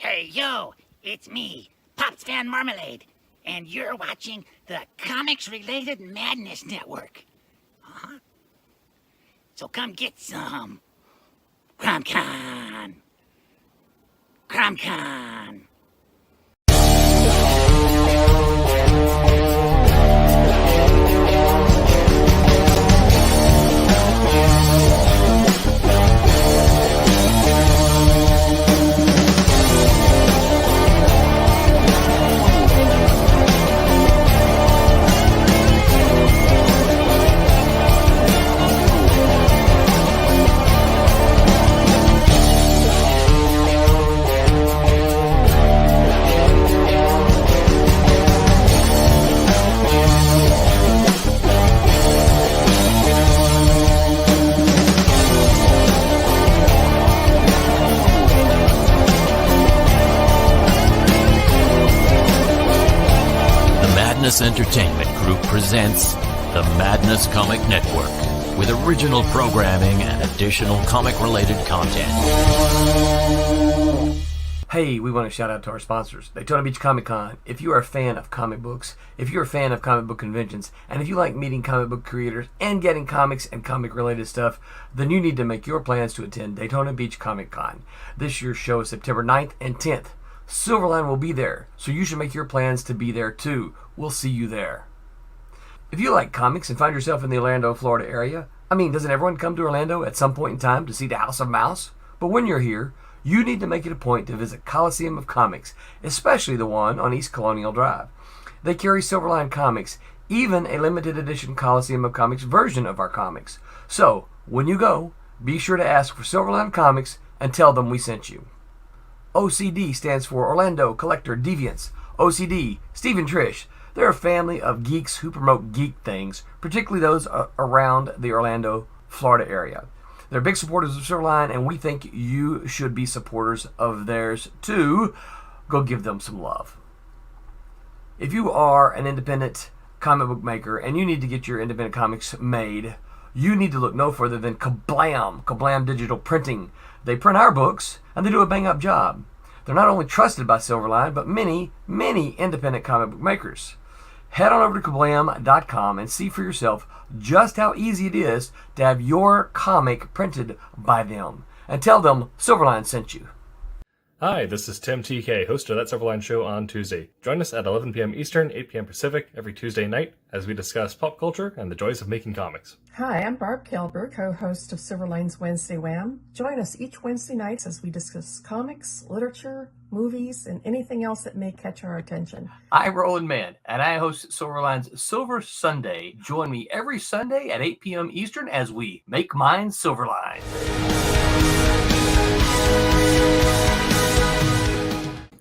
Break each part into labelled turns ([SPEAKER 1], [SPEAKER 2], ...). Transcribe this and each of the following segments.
[SPEAKER 1] Hey, yo, it's me, Pops Van Marmalade, and you're watching the Comics-Related Madness Network. Huh? So come get some. CromCon. CromCon.
[SPEAKER 2] Madness Entertainment Group presents the Madness Comic Network with original programming and additional comic-related content.
[SPEAKER 3] Hey, we want to shout out to our sponsors, Daytona Beach Comic Con. If you are a fan of comic books, if you're a fan of comic book conventions, and if you like meeting comic book creators and getting comics and comic-related stuff, then you need to make your plans to attend Daytona Beach Comic Con. This year's show is September 9th and 10th. Silverline will be there, so you should make your plans to be there too. We'll see you there. If you like comics and find yourself in the Orlando, Florida area, doesn't everyone come to Orlando at some point in time to see the House of Mouse? But when you're here, you need to make it a point to visit Coliseum of Comics, especially the one on East Colonial Drive. They carry Silverline comics, even a limited edition Coliseum of Comics version of our comics. So, when you go, be sure to ask for Silverline Comics and tell them we sent you. OCD stands for Orlando Collector Deviants. OCD, Steve and Trish, they're a family of geeks who promote geek things, particularly those around the Orlando, Florida area. They're big supporters of Silverline, and we think you should be supporters of theirs too. Go give them some love. If you are an independent comic book maker and you need to get your independent comics made, you need to look no further than Kablam Digital Printing. They print our books, and they do a bang-up job. They're not only trusted by Silverline, but many, many independent comic book makers. Head on over to kablam.com and see for yourself just how easy it is to have your comic printed by them. And tell them Silverline sent you.
[SPEAKER 4] Hi, this is Tim TK, host of That Silverline Show on Tuesday. Join us at 11 p.m. Eastern, 8 p.m. Pacific every Tuesday night as we discuss pop culture and the joys of making comics.
[SPEAKER 5] Hi, I'm Barb Kelber, co-host of Silverline's Wednesday Wham. Join us each Wednesday nights as we discuss comics, literature, movies, and anything else that may catch our attention.
[SPEAKER 3] I'm Roland Mann, and I host Silverline's Silver Sunday. Join me every Sunday at 8 p.m. Eastern as we make mine Silverline.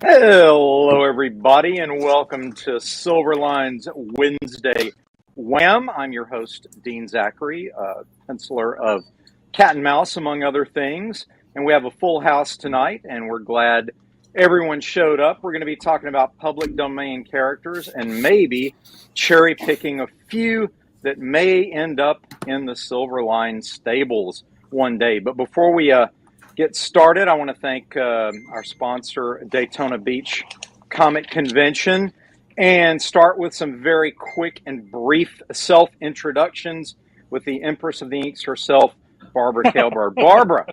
[SPEAKER 6] Hello, everybody, and welcome to Silverline's Wednesday Wham. I'm your host, Dean Zachary, penciler of Cat and Mouse, among other things. And we have a full house tonight, and we're glad everyone showed up. We're going to be talking about public domain characters and maybe cherry-picking a few that may end up in the Silverline stables one day. But before we get started, I want to thank our sponsor, Daytona Beach Comic Convention, and start with some very quick and brief self-introductions with the Empress of the Inks herself, Barbara Kelberg. Barbara,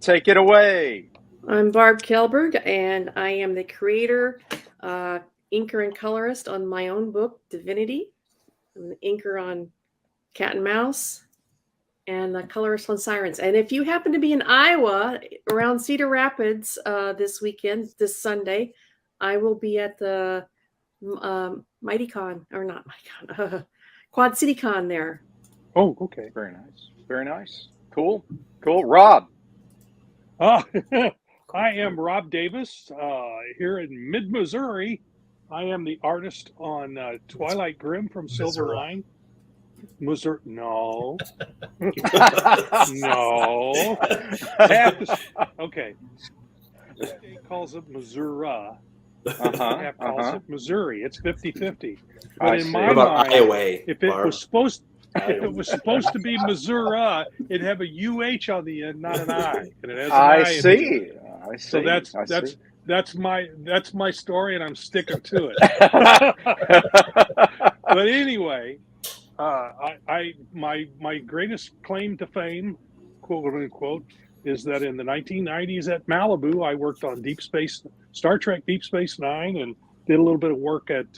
[SPEAKER 6] take it away.
[SPEAKER 7] I'm Barb Kelberg, and I am the creator, inker, and colorist on my own book, Divinity. I'm the inker on Cat and Mouse, and the colorist on Sirens. And if you happen to be in Iowa around Cedar Rapids this weekend, this Sunday, I will be at the Quad City Con there.
[SPEAKER 6] Oh, okay. Very nice. Very nice. Cool. Rob.
[SPEAKER 8] I am Rob Davis here in mid-Missouri. I am the artist on Twilight Grim from Silverline. Missouri? No. No. Okay. The state calls it Missouri. Half calls it Missouri. It's 50-50. But in my mind, if it was supposed to be Missouri, it'd have a UH on the end, not an I. And it has an I.
[SPEAKER 6] I see.
[SPEAKER 8] So that's that's my story, and I'm sticking to it. But anyway, my greatest claim to fame, quote unquote, is that in the 1990s at Malibu, I worked on Star Trek Deep Space Nine, and did a little bit of work at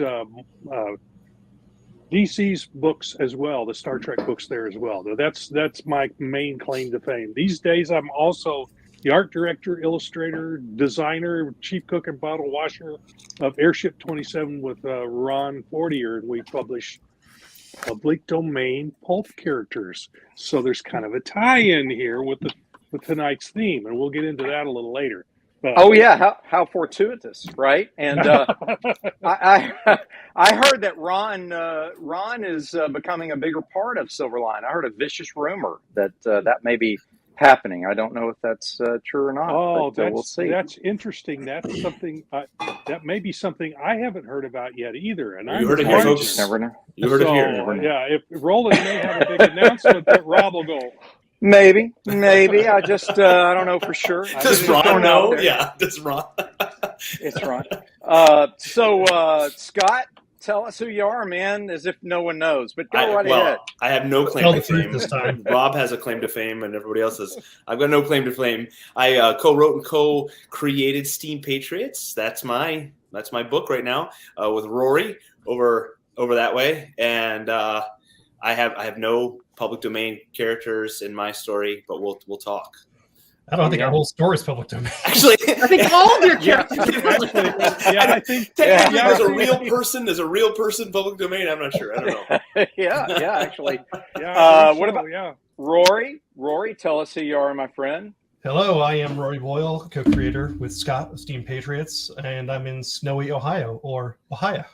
[SPEAKER 8] DC's books as well, the Star Trek books there as well. That's my main claim to fame. These days, I'm also the art director, illustrator, designer, chief cook, and bottle washer of Airship 27 with Ron Fortier, and we publish public domain pulp characters. So there's kind of a tie-in here with tonight's theme, and we'll get into that a little later. But,
[SPEAKER 6] oh yeah, how fortuitous, right? And I heard that Ron is becoming a bigger part of Silverline. I heard a vicious rumor that that may be happening. I don't know if that's true or not.
[SPEAKER 8] Oh,
[SPEAKER 6] but, we'll see.
[SPEAKER 8] That's interesting. That's something that may be something I haven't heard about yet either. And
[SPEAKER 9] you heard it here, folks.
[SPEAKER 6] Never know.
[SPEAKER 9] You heard it here. Never know.
[SPEAKER 8] Yeah, if Roland may have a big announcement that Rob will go.
[SPEAKER 6] Maybe. I just I don't know for sure.
[SPEAKER 9] Does Ron know? Yeah, does Ron?
[SPEAKER 6] It's Ron. So Scott, tell us who you are, man, as if no one knows. But go right ahead.
[SPEAKER 9] I have no claim to fame this time. Rob has a claim to fame, and everybody else has. I've got no claim to fame. I co-wrote and co-created Steam Patriots. That's my book right now with Rory over that way, and I have no public domain characters in my story, but we'll talk.
[SPEAKER 10] I don't think our whole story is public domain.
[SPEAKER 9] Actually,
[SPEAKER 7] I think all of your characters.
[SPEAKER 8] I think
[SPEAKER 9] technically there's a real person. There's a real person public domain. I'm not sure. I don't know.
[SPEAKER 6] Actually. What about Rory? Rory, tell us who you are, my friend.
[SPEAKER 10] Hello, I am Rory Boyle, co-creator with Scott of Steam Patriots, and I'm in snowy Ohio, or Ohio.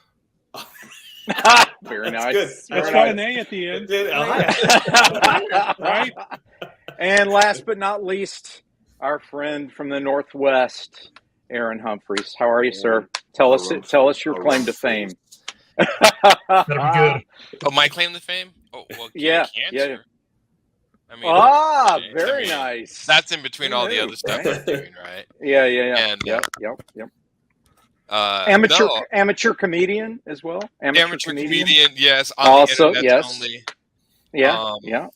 [SPEAKER 6] Very nice.
[SPEAKER 9] Good.
[SPEAKER 8] That's got an A at the end.
[SPEAKER 6] Right? And last but not least, our friend from the Northwest, Aaron Humphreys. How are you, sir? Tell us your claim to fame.
[SPEAKER 10] That'll be good.
[SPEAKER 11] Oh, my claim to fame? Oh, well,
[SPEAKER 6] yeah.
[SPEAKER 11] I mean,
[SPEAKER 6] very nice.
[SPEAKER 11] That's in between all the other stuff I'm doing, right?
[SPEAKER 6] Yeah.
[SPEAKER 11] And,
[SPEAKER 6] yep. Amateur comedian as well.
[SPEAKER 11] Amateur comedian, yes.
[SPEAKER 6] Also, yes.
[SPEAKER 11] Only.
[SPEAKER 6] Yeah.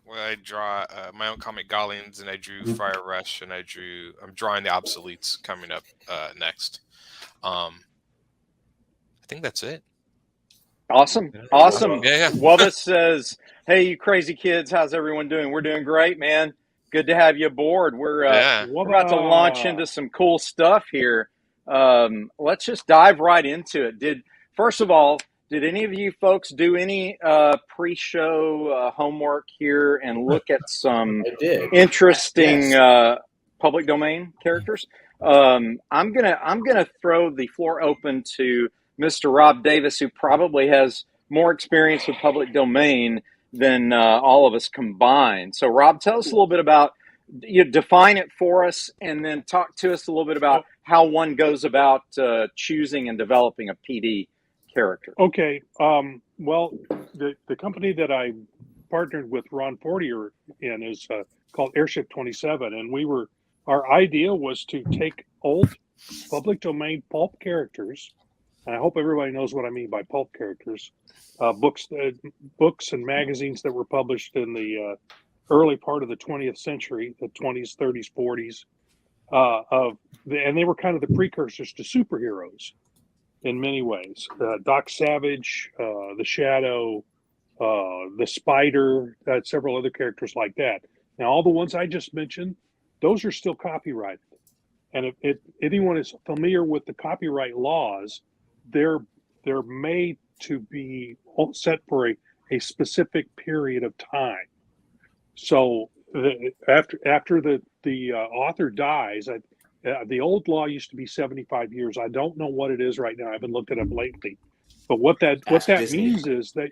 [SPEAKER 11] Where I draw my own comic Galleons, and I drew Fire Rush, and I'm drawing the Obsoletes coming up next. I think that's it.
[SPEAKER 6] Awesome.
[SPEAKER 11] Yeah.
[SPEAKER 6] Well, this says, hey, you crazy kids, how's everyone doing? We're doing great, man. Good to have you aboard. We're about to launch into some cool stuff here. Let's just dive right into it. First of all, did any of you folks do any pre-show homework here and look at some interesting public domain characters? I'm gonna throw the floor open to Mr. Rob Davis, who probably has more experience with public domain than all of us combined. So, Rob, tell us a little bit about, define it for us, and then talk to us a little bit about how one goes about choosing and developing a PD character.
[SPEAKER 8] Okay. Well, the company that I partnered with Ron Fortier in is called Airship 27, and our idea was to take old public domain pulp characters, and I hope everybody knows what I mean by pulp characters, books and magazines that were published in the early part of the 20th century, the 20s, 30s, 40s, and they were kind of the precursors to superheroes in many ways. Doc Savage, the Shadow, the Spider, several other characters like that. Now, all the ones I just mentioned, those are still copyrighted. And if anyone is familiar with the copyright laws, they're made to be set for a specific period of time. So after the author dies, the old law used to be 75 years. I don't know what it is right now. I haven't looked it up lately. But what that means is that,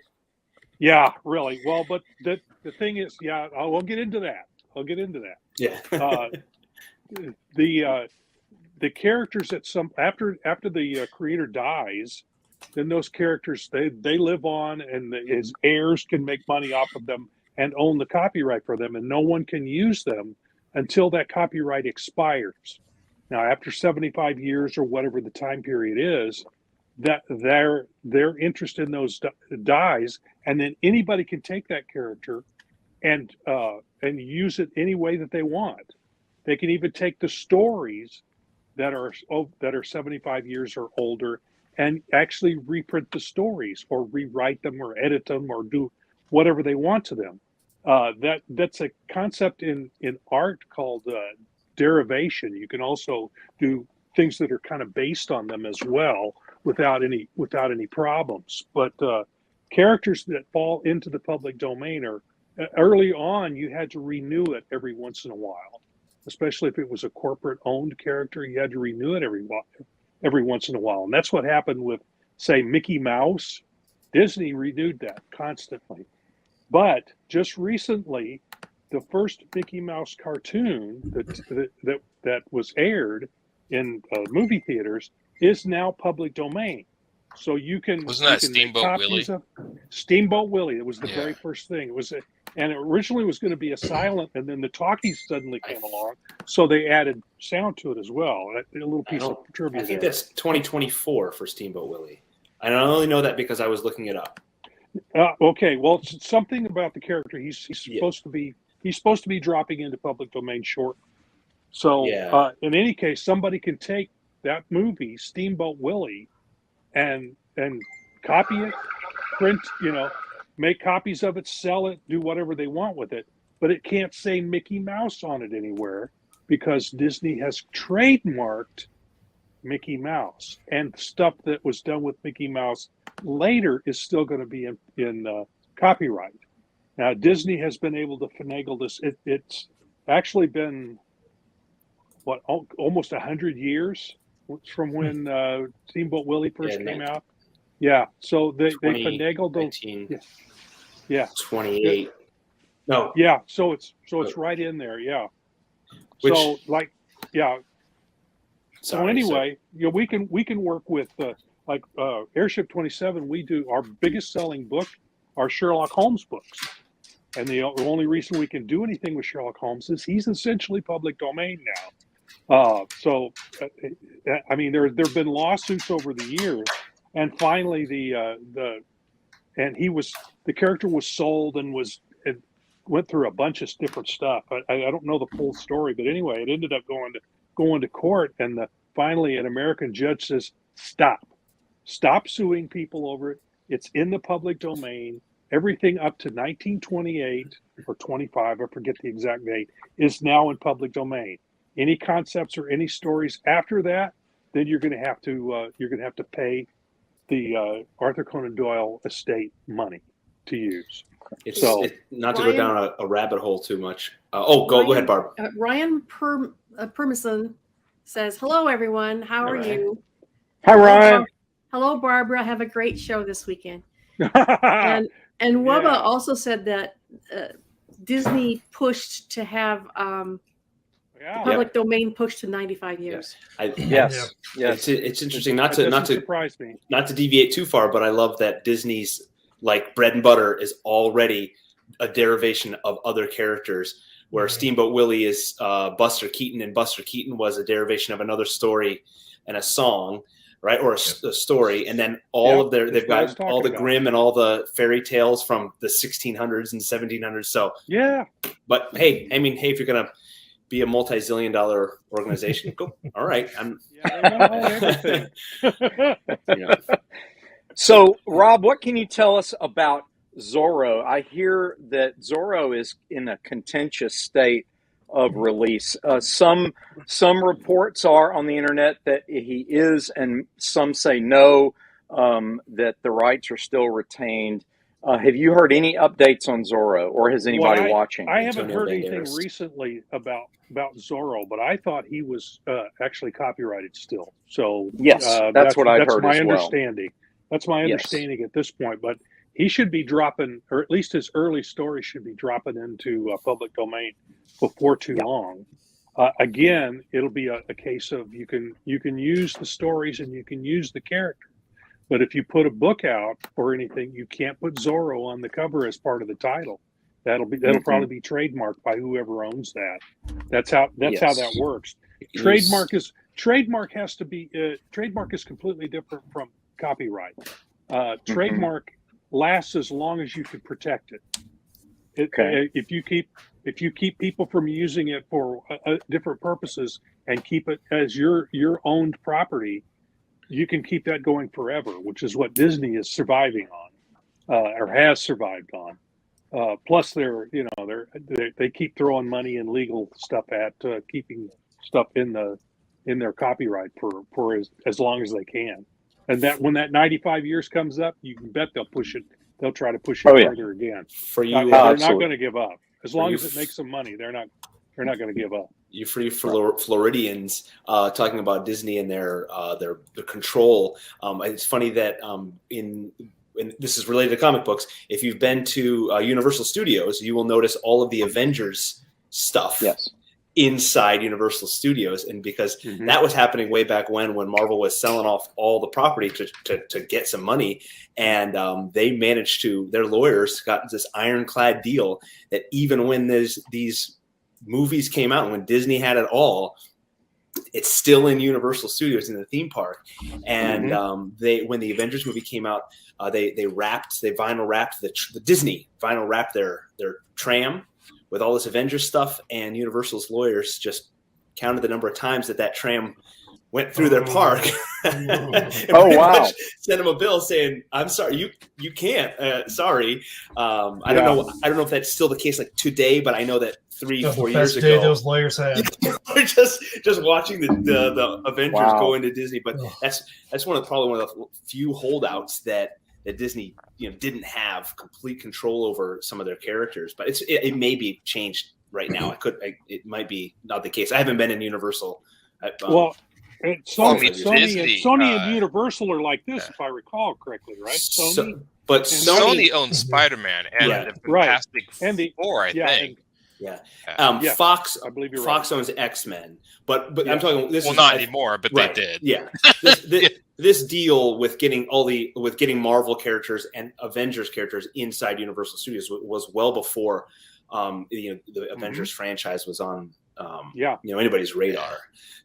[SPEAKER 8] yeah, really. Well, but the thing is, yeah, I'll get into that. Yeah. The characters after the creator dies, then those characters they live on, and his heirs can make money off of them and own the copyright for them, and no one can use them until that copyright expires. Now, after 75 years or whatever the time period is, that their interest in those dies, and then anybody can take that character and use it any way that they want. They can even take the stories that are 75 years or older and actually reprint the stories or rewrite them or edit them or do whatever they want to them. That's a concept in art called derivation. You can also do things that are kind of based on them as well without any problems. But characters that fall into the public domain are early on. You had to renew it every once in a while, especially if it was a corporate owned character. You had to renew it every once in a while, and that's what happened with, say, Mickey Mouse. Disney renewed that constantly. But just recently, the first Mickey Mouse cartoon that was aired in movie theaters is now public domain. So you can
[SPEAKER 11] Wasn't that Steamboat Willie?
[SPEAKER 8] Steamboat Willie. It was the very first thing. It was, and it originally was going to be a silent, and then the talkies suddenly came along, so they added sound to it as well. A little piece of trivia.
[SPEAKER 9] I think that's 2024 for Steamboat Willie. I only know that because I was looking it up.
[SPEAKER 8] Okay, well, something about the character. He's supposed to be. He's supposed to be dropping into public domain shortly. So in any case, somebody can take that movie, Steamboat Willie, and copy it, print, make copies of it, sell it, do whatever they want with it. But it can't say Mickey Mouse on it anywhere because Disney has trademarked Mickey Mouse, and stuff that was done with Mickey Mouse later is still going to be in copyright. Now, Disney has been able to finagle this. It's actually been, almost 100 years from when Steamboat Willie first came out. Yeah, so they finagled those. Yeah,
[SPEAKER 9] 28. No.
[SPEAKER 8] Yeah, so it's right in there. Yeah. So So anyway, we can work with Airship 27. We do our biggest selling book, our Sherlock Holmes books. And the only reason we can do anything with Sherlock Holmes is he's essentially public domain now. I mean, there have been lawsuits over the years, and finally the character was sold and went through a bunch of different stuff. I don't know the full story, but anyway, it ended up going to court, and finally an American judge says, stop suing people over it. It's in the public domain. Everything up to 1928 or 25, I forget the exact date, is now in public domain. Any concepts or any stories after that, then you're going to have to pay the Arthur Conan Doyle estate money to use.
[SPEAKER 9] Not to go down a rabbit hole too much. Go ahead, Barb.
[SPEAKER 7] Ryan Permison says, "Hello, everyone. How are you?"
[SPEAKER 6] Hi, Ryan.
[SPEAKER 7] Hello, Barbara. Have a great show this weekend. And Wubba also said that Disney pushed to have the public domain pushed to 95 years.
[SPEAKER 9] Yes. It's interesting not to deviate too far, but I love that Disney's bread and butter is already a derivation of other characters. Where Steamboat Willie is Buster Keaton, and Buster Keaton was a derivation of another story and a song. Right, or a story, and then they've got all the Grimm and all the fairy tales from the 1600s and 1700s. So but hey, if you're gonna be a multi-zillion-dollar organization, go. All right,
[SPEAKER 6] So, Rob, what can you tell us about Zorro? I hear that Zorro is in a contentious state of release. Some reports are on the internet that he is, and some say no, that the rights are still retained. Have you heard any updates on Zorro, or has anybody watching?
[SPEAKER 8] I haven't heard anything recently about Zorro, but I thought he was actually copyrighted still. So
[SPEAKER 6] yes, that's what I've heard.
[SPEAKER 8] That's my understanding. That's my understanding at this point. But he should be dropping, or at least his early story should be dropping into public domain before too long. Again, it'll be a case of you can use the stories and you can use the character, but if you put a book out or anything, you can't put Zorro on the cover as part of the title. That'll probably be trademarked by whoever owns that. That's how that works. Trademark has to be trademark is completely different from copyright. Trademark lasts as long as you can protect it. If you keep people from using it for different purposes and keep it as your owned property, you can keep that going forever, which is what Disney is surviving on, or has survived on. Plus, they keep throwing money and legal stuff at keeping stuff in their copyright for as long as they can. And that when that 95 years comes up, you can bet they'll push it. They'll try to push it further again.
[SPEAKER 9] For you,
[SPEAKER 8] they're not going to give up as long as it makes some money. They're not going to give up.
[SPEAKER 9] You free Floridians talking about Disney and their control. It's funny that and this is related to comic books. If you've been to Universal Studios, you will notice all of the Avengers stuff inside Universal Studios, and because that was happening way back when Marvel was selling off all the property to get some money, and they managed to. Their lawyers got this ironclad deal that even when these movies came out and when Disney had it all, it's still in Universal Studios in the theme park. And when the Avengers movie came out, they vinyl wrapped the Disney vinyl wrapped their tram with all this Avengers stuff, and Universal's lawyers just counted the number of times that tram went through their park. Wow! Sent them a bill saying, "I'm sorry, you can't. Sorry." I don't know if that's still the case like today, but I know that 3-4 years ago,
[SPEAKER 10] those lawyers had.
[SPEAKER 9] We're just watching the Avengers go into Disney, but that's probably one of the few holdouts that Disney didn't have complete control over some of their characters. But it may be changed right now. It might be not the case. I haven't been in Universal.
[SPEAKER 8] Sony and Universal are like this, if I recall correctly, right?
[SPEAKER 11] Sony owns Spider-Man and the Fantastic Four, I think.
[SPEAKER 9] Fox,
[SPEAKER 8] I believe you're
[SPEAKER 9] Fox
[SPEAKER 8] right.
[SPEAKER 9] owns X-Men, but I'm talking.
[SPEAKER 11] Not anymore, but they did.
[SPEAKER 9] Yeah, this deal with getting Marvel characters and Avengers characters inside Universal Studios was well before the Avengers franchise was on anybody's radar.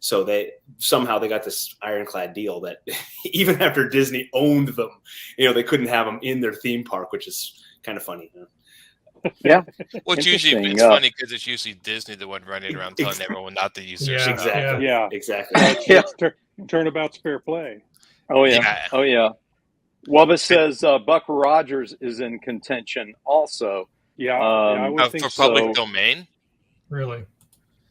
[SPEAKER 9] So they got this ironclad deal that even after Disney owned them, they couldn't have them in their theme park, which is kind of funny.
[SPEAKER 6] Yeah.
[SPEAKER 11] Well, it's funny because it's usually Disney the one running around telling everyone not to use their stuff.
[SPEAKER 9] Exactly.
[SPEAKER 8] Yeah.
[SPEAKER 9] Exactly.
[SPEAKER 8] Turnabout's fair play.
[SPEAKER 6] Oh yeah. Wubba says Buck Rogers is in contention also.
[SPEAKER 8] I would think
[SPEAKER 11] for public domain.
[SPEAKER 10] Really?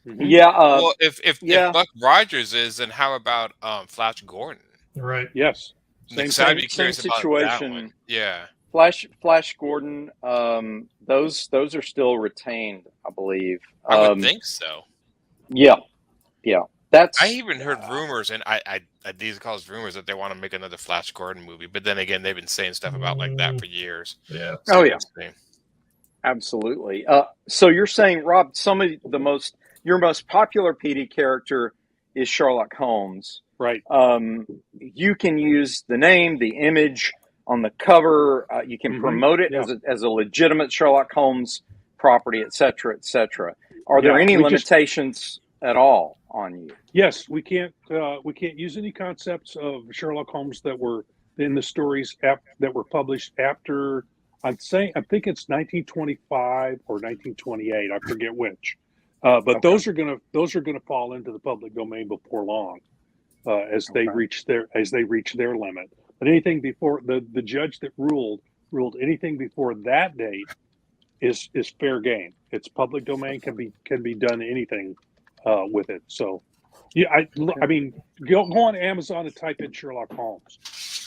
[SPEAKER 6] Yeah.
[SPEAKER 11] Well, if Buck Rogers is, then how about Flash Gordon?
[SPEAKER 10] Right.
[SPEAKER 8] Yes.
[SPEAKER 11] Same
[SPEAKER 6] situation.
[SPEAKER 11] Yeah.
[SPEAKER 6] Flash Gordon. Those are still retained, I believe.
[SPEAKER 11] I would think so.
[SPEAKER 6] Yeah. I
[SPEAKER 11] even heard rumors, and I these calls rumors that they want to make another Flash Gordon movie. But then again, they've been saying stuff about like that for years.
[SPEAKER 10] Yeah.
[SPEAKER 6] So absolutely. So you're saying, Rob, your most popular PD character is Sherlock Holmes,
[SPEAKER 8] right?
[SPEAKER 6] You can use the name, the image on the cover. You can promote it as a legitimate Sherlock Holmes property, et cetera, et cetera. Are there any limitations at all on you?
[SPEAKER 8] Yes, we can't use any concepts of Sherlock Holmes that were in the stories that were published after. I think it's 1925 or 1928. I forget which. But those are gonna fall into the public domain before long, as they reach their limit. But anything before the judge that ruled anything before that date is fair game. It's public domain, can be done anything with it. So I mean, go on Amazon and type in Sherlock Holmes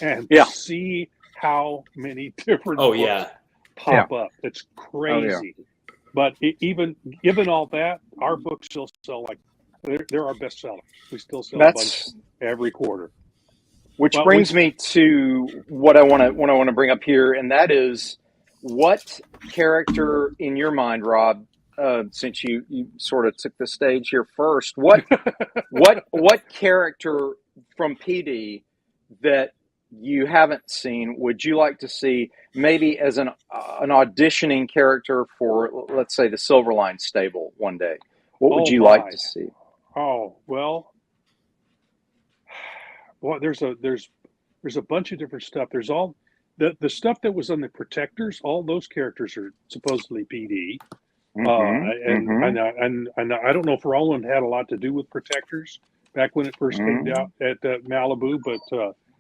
[SPEAKER 8] and see how many different books pop up. It's crazy. But even given all that, our books still sell like they're our best seller. We still sell a bunch every quarter.
[SPEAKER 6] Which brings me to what I want to bring up here, and that is, what character in your mind, Rob, since you sort of took the stage here first, what character from PD that you haven't seen would you like to see maybe as an auditioning character for, let's say, the Silverline stable one day? What would you like to see?
[SPEAKER 8] Oh, well, there's a bunch of different stuff. There's all the stuff that was on the Protectors. All those characters are supposedly PD. And I don't know if Roland had a lot to do with Protectors back when it first came out at Malibu, but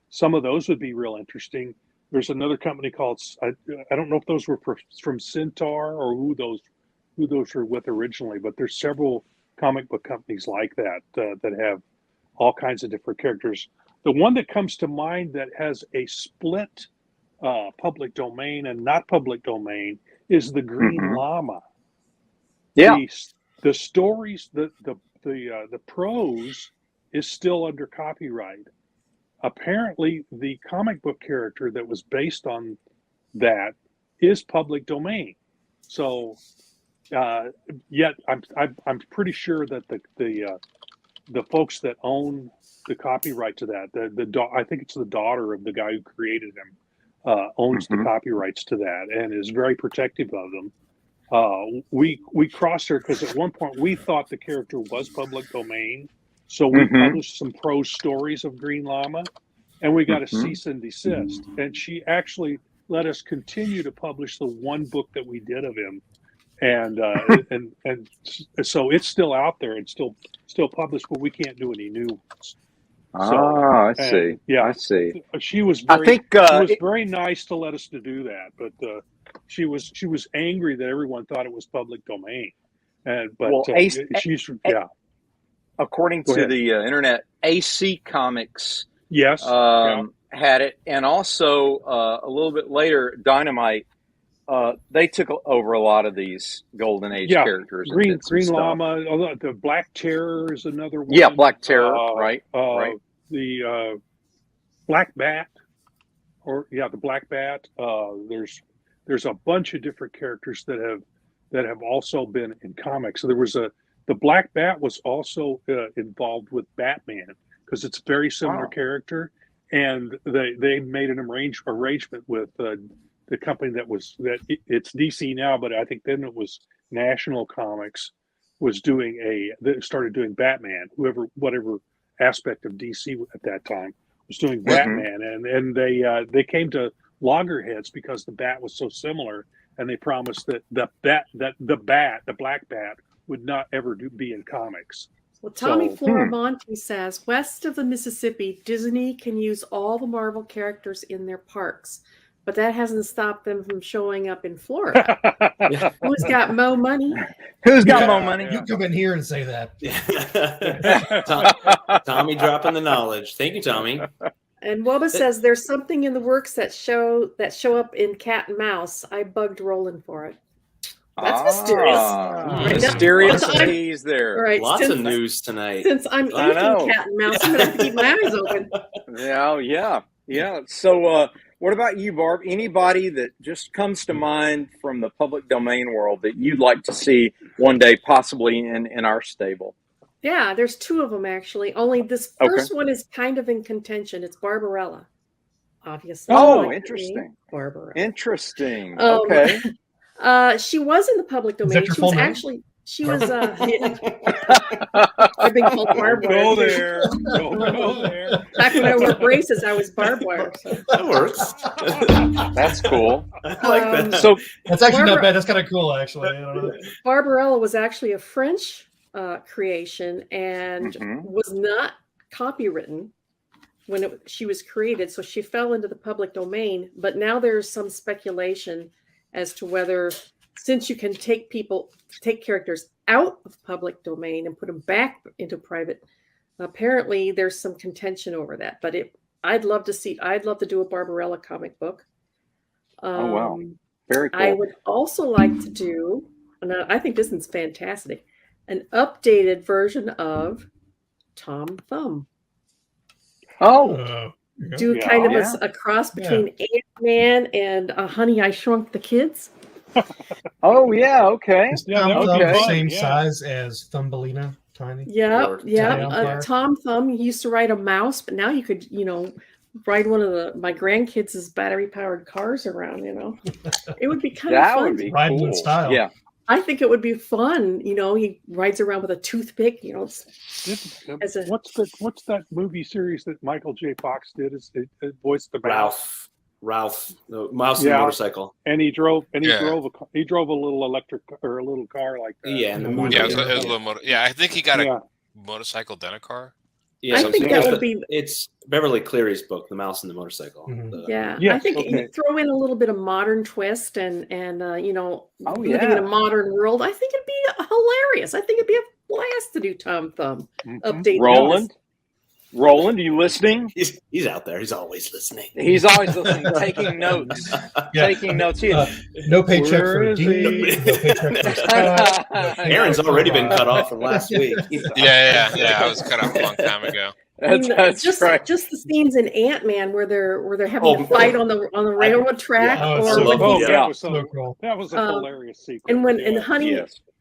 [SPEAKER 8] some of those would be real interesting. There's another company called I don't know if those were from Centaur or who those were with originally, but there's several comic book companies like that that have all kinds of different characters. The one that comes to mind that has a split public domain and not public domain is the Green Llama.
[SPEAKER 6] Yeah,
[SPEAKER 8] the stories, the prose is still under copyright. Apparently, the comic book character that was based on that is public domain. So, yet I'm pretty sure that the folks that own the copyright to that, I think it's the daughter of the guy who created him, owns the copyrights to that and is very protective of them. We crossed her because at one point we thought the character was public domain, so we published some prose stories of Green Llama, and we got a cease and desist. And she actually let us continue to publish the one book that we did of him, and so it's still out there and still published, but we can't do any new ones.
[SPEAKER 6] I see.
[SPEAKER 8] Yeah,
[SPEAKER 6] I see.
[SPEAKER 8] She was very nice to let us to do that, but she was angry that everyone thought it was public domain.
[SPEAKER 6] According to the internet, AC Comics had it, and also a little bit later, Dynamite. They took over a lot of these Golden Age characters.
[SPEAKER 8] Green Llama, the Black Terror is another one.
[SPEAKER 6] Yeah, Black Terror, right.
[SPEAKER 8] The Black Bat, the Black Bat. There's a bunch of different characters that have also been in comics. So there was the Black Bat was also involved with Batman because it's a very similar character, and they made an arrangement with the company it's DC now, but I think then it was National Comics was started doing Batman. Whatever aspect of DC at that time was doing Batman, and they came to loggerheads because the Bat was so similar, and they promised that the Black Bat, would not ever be in comics.
[SPEAKER 7] Well, Tommy Floramonte says, west of the Mississippi, Disney can use all the Marvel characters in their parks, but that hasn't stopped them from showing up in Florida. Who's got more money?
[SPEAKER 6] Who's got more money?
[SPEAKER 10] You come in here and say that.
[SPEAKER 9] Tommy dropping the knowledge. Thank you, Tommy.
[SPEAKER 7] And Wubba says there's something in the works that show up in Cat and Mouse. I bugged Roland for it. That's mysterious.
[SPEAKER 6] Mysterious tease there.
[SPEAKER 7] Right,
[SPEAKER 9] lots of news tonight.
[SPEAKER 7] Since I'm eating Cat and Mouse, I'm going to have to keep my eyes open.
[SPEAKER 6] Yeah. So what about you, Barb? Anybody that just comes to mind from the public domain world that you'd like to see one day possibly in our stable?
[SPEAKER 7] Yeah, there's two of them actually. Only this first one is kind of in contention. It's Barbarella, obviously.
[SPEAKER 6] Oh, interesting.
[SPEAKER 7] Barbarella.
[SPEAKER 6] Interesting. Okay.
[SPEAKER 7] She was in the public domain. She was I've been called barbed wire.
[SPEAKER 8] Go there.
[SPEAKER 7] Back when I wore braces, I was barbed wire. So.
[SPEAKER 9] That works.
[SPEAKER 6] That's cool.
[SPEAKER 9] I like that.
[SPEAKER 6] So
[SPEAKER 10] that's actually not bad. That's kind of cool, actually.
[SPEAKER 7] Barbarella was actually a French creation and was not copywritten when she was created, so she fell into the public domain. But now there's some speculation as to whether, since you can take characters out of public domain and put them back into private, apparently there's some contention over that. But I'd love to do a Barbarella comic book.
[SPEAKER 6] Oh wow, very cool.
[SPEAKER 7] I would also like to do, and I think this is fantastic, an updated version of Tom Thumb. Do kind of a cross between Ant-Man and Honey, I Shrunk the Kids.
[SPEAKER 6] Oh yeah, okay.
[SPEAKER 10] Same size as Thumbelina, tiny.
[SPEAKER 7] Yeah. Tom Thumb used to ride a mouse, but now you could, ride one of my grandkids' battery-powered cars around. It would be kind of fun.
[SPEAKER 6] Would be
[SPEAKER 10] riding
[SPEAKER 6] cool.
[SPEAKER 10] in style.
[SPEAKER 6] Yeah.
[SPEAKER 7] I think it would be fun. He rides around with a toothpick.
[SPEAKER 8] What's that movie series that Michael J. Fox did? It voiced the
[SPEAKER 9] Ralph, the mouse and the motorcycle,
[SPEAKER 8] and he drove a little electric or a little car like that.
[SPEAKER 9] Yeah, and the movie.
[SPEAKER 11] Yeah, it was a little I think he got a motorcycle, then a car.
[SPEAKER 9] Yeah,
[SPEAKER 7] I think that would be.
[SPEAKER 9] It's Beverly Cleary's book, The Mouse and the Motorcycle.
[SPEAKER 7] Mm-hmm. I think you throw in a little bit of modern twist and living in a modern world. I think it'd be hilarious. I think it'd be a blast to do Tom Thumb update.
[SPEAKER 6] Roland, are you listening?
[SPEAKER 9] He's out there. He's always listening.
[SPEAKER 6] He's always listening, taking notes. Taking notes.
[SPEAKER 10] No paycheck for Dean. No paycheck for Scott.
[SPEAKER 9] Aaron's already been cut off from last week.
[SPEAKER 11] Yeah. I was cut off a long time ago.
[SPEAKER 7] That's right. Just the scenes in Ant-Man where they're having a fight on the railroad track.
[SPEAKER 8] That was a hilarious sequence.
[SPEAKER 7] And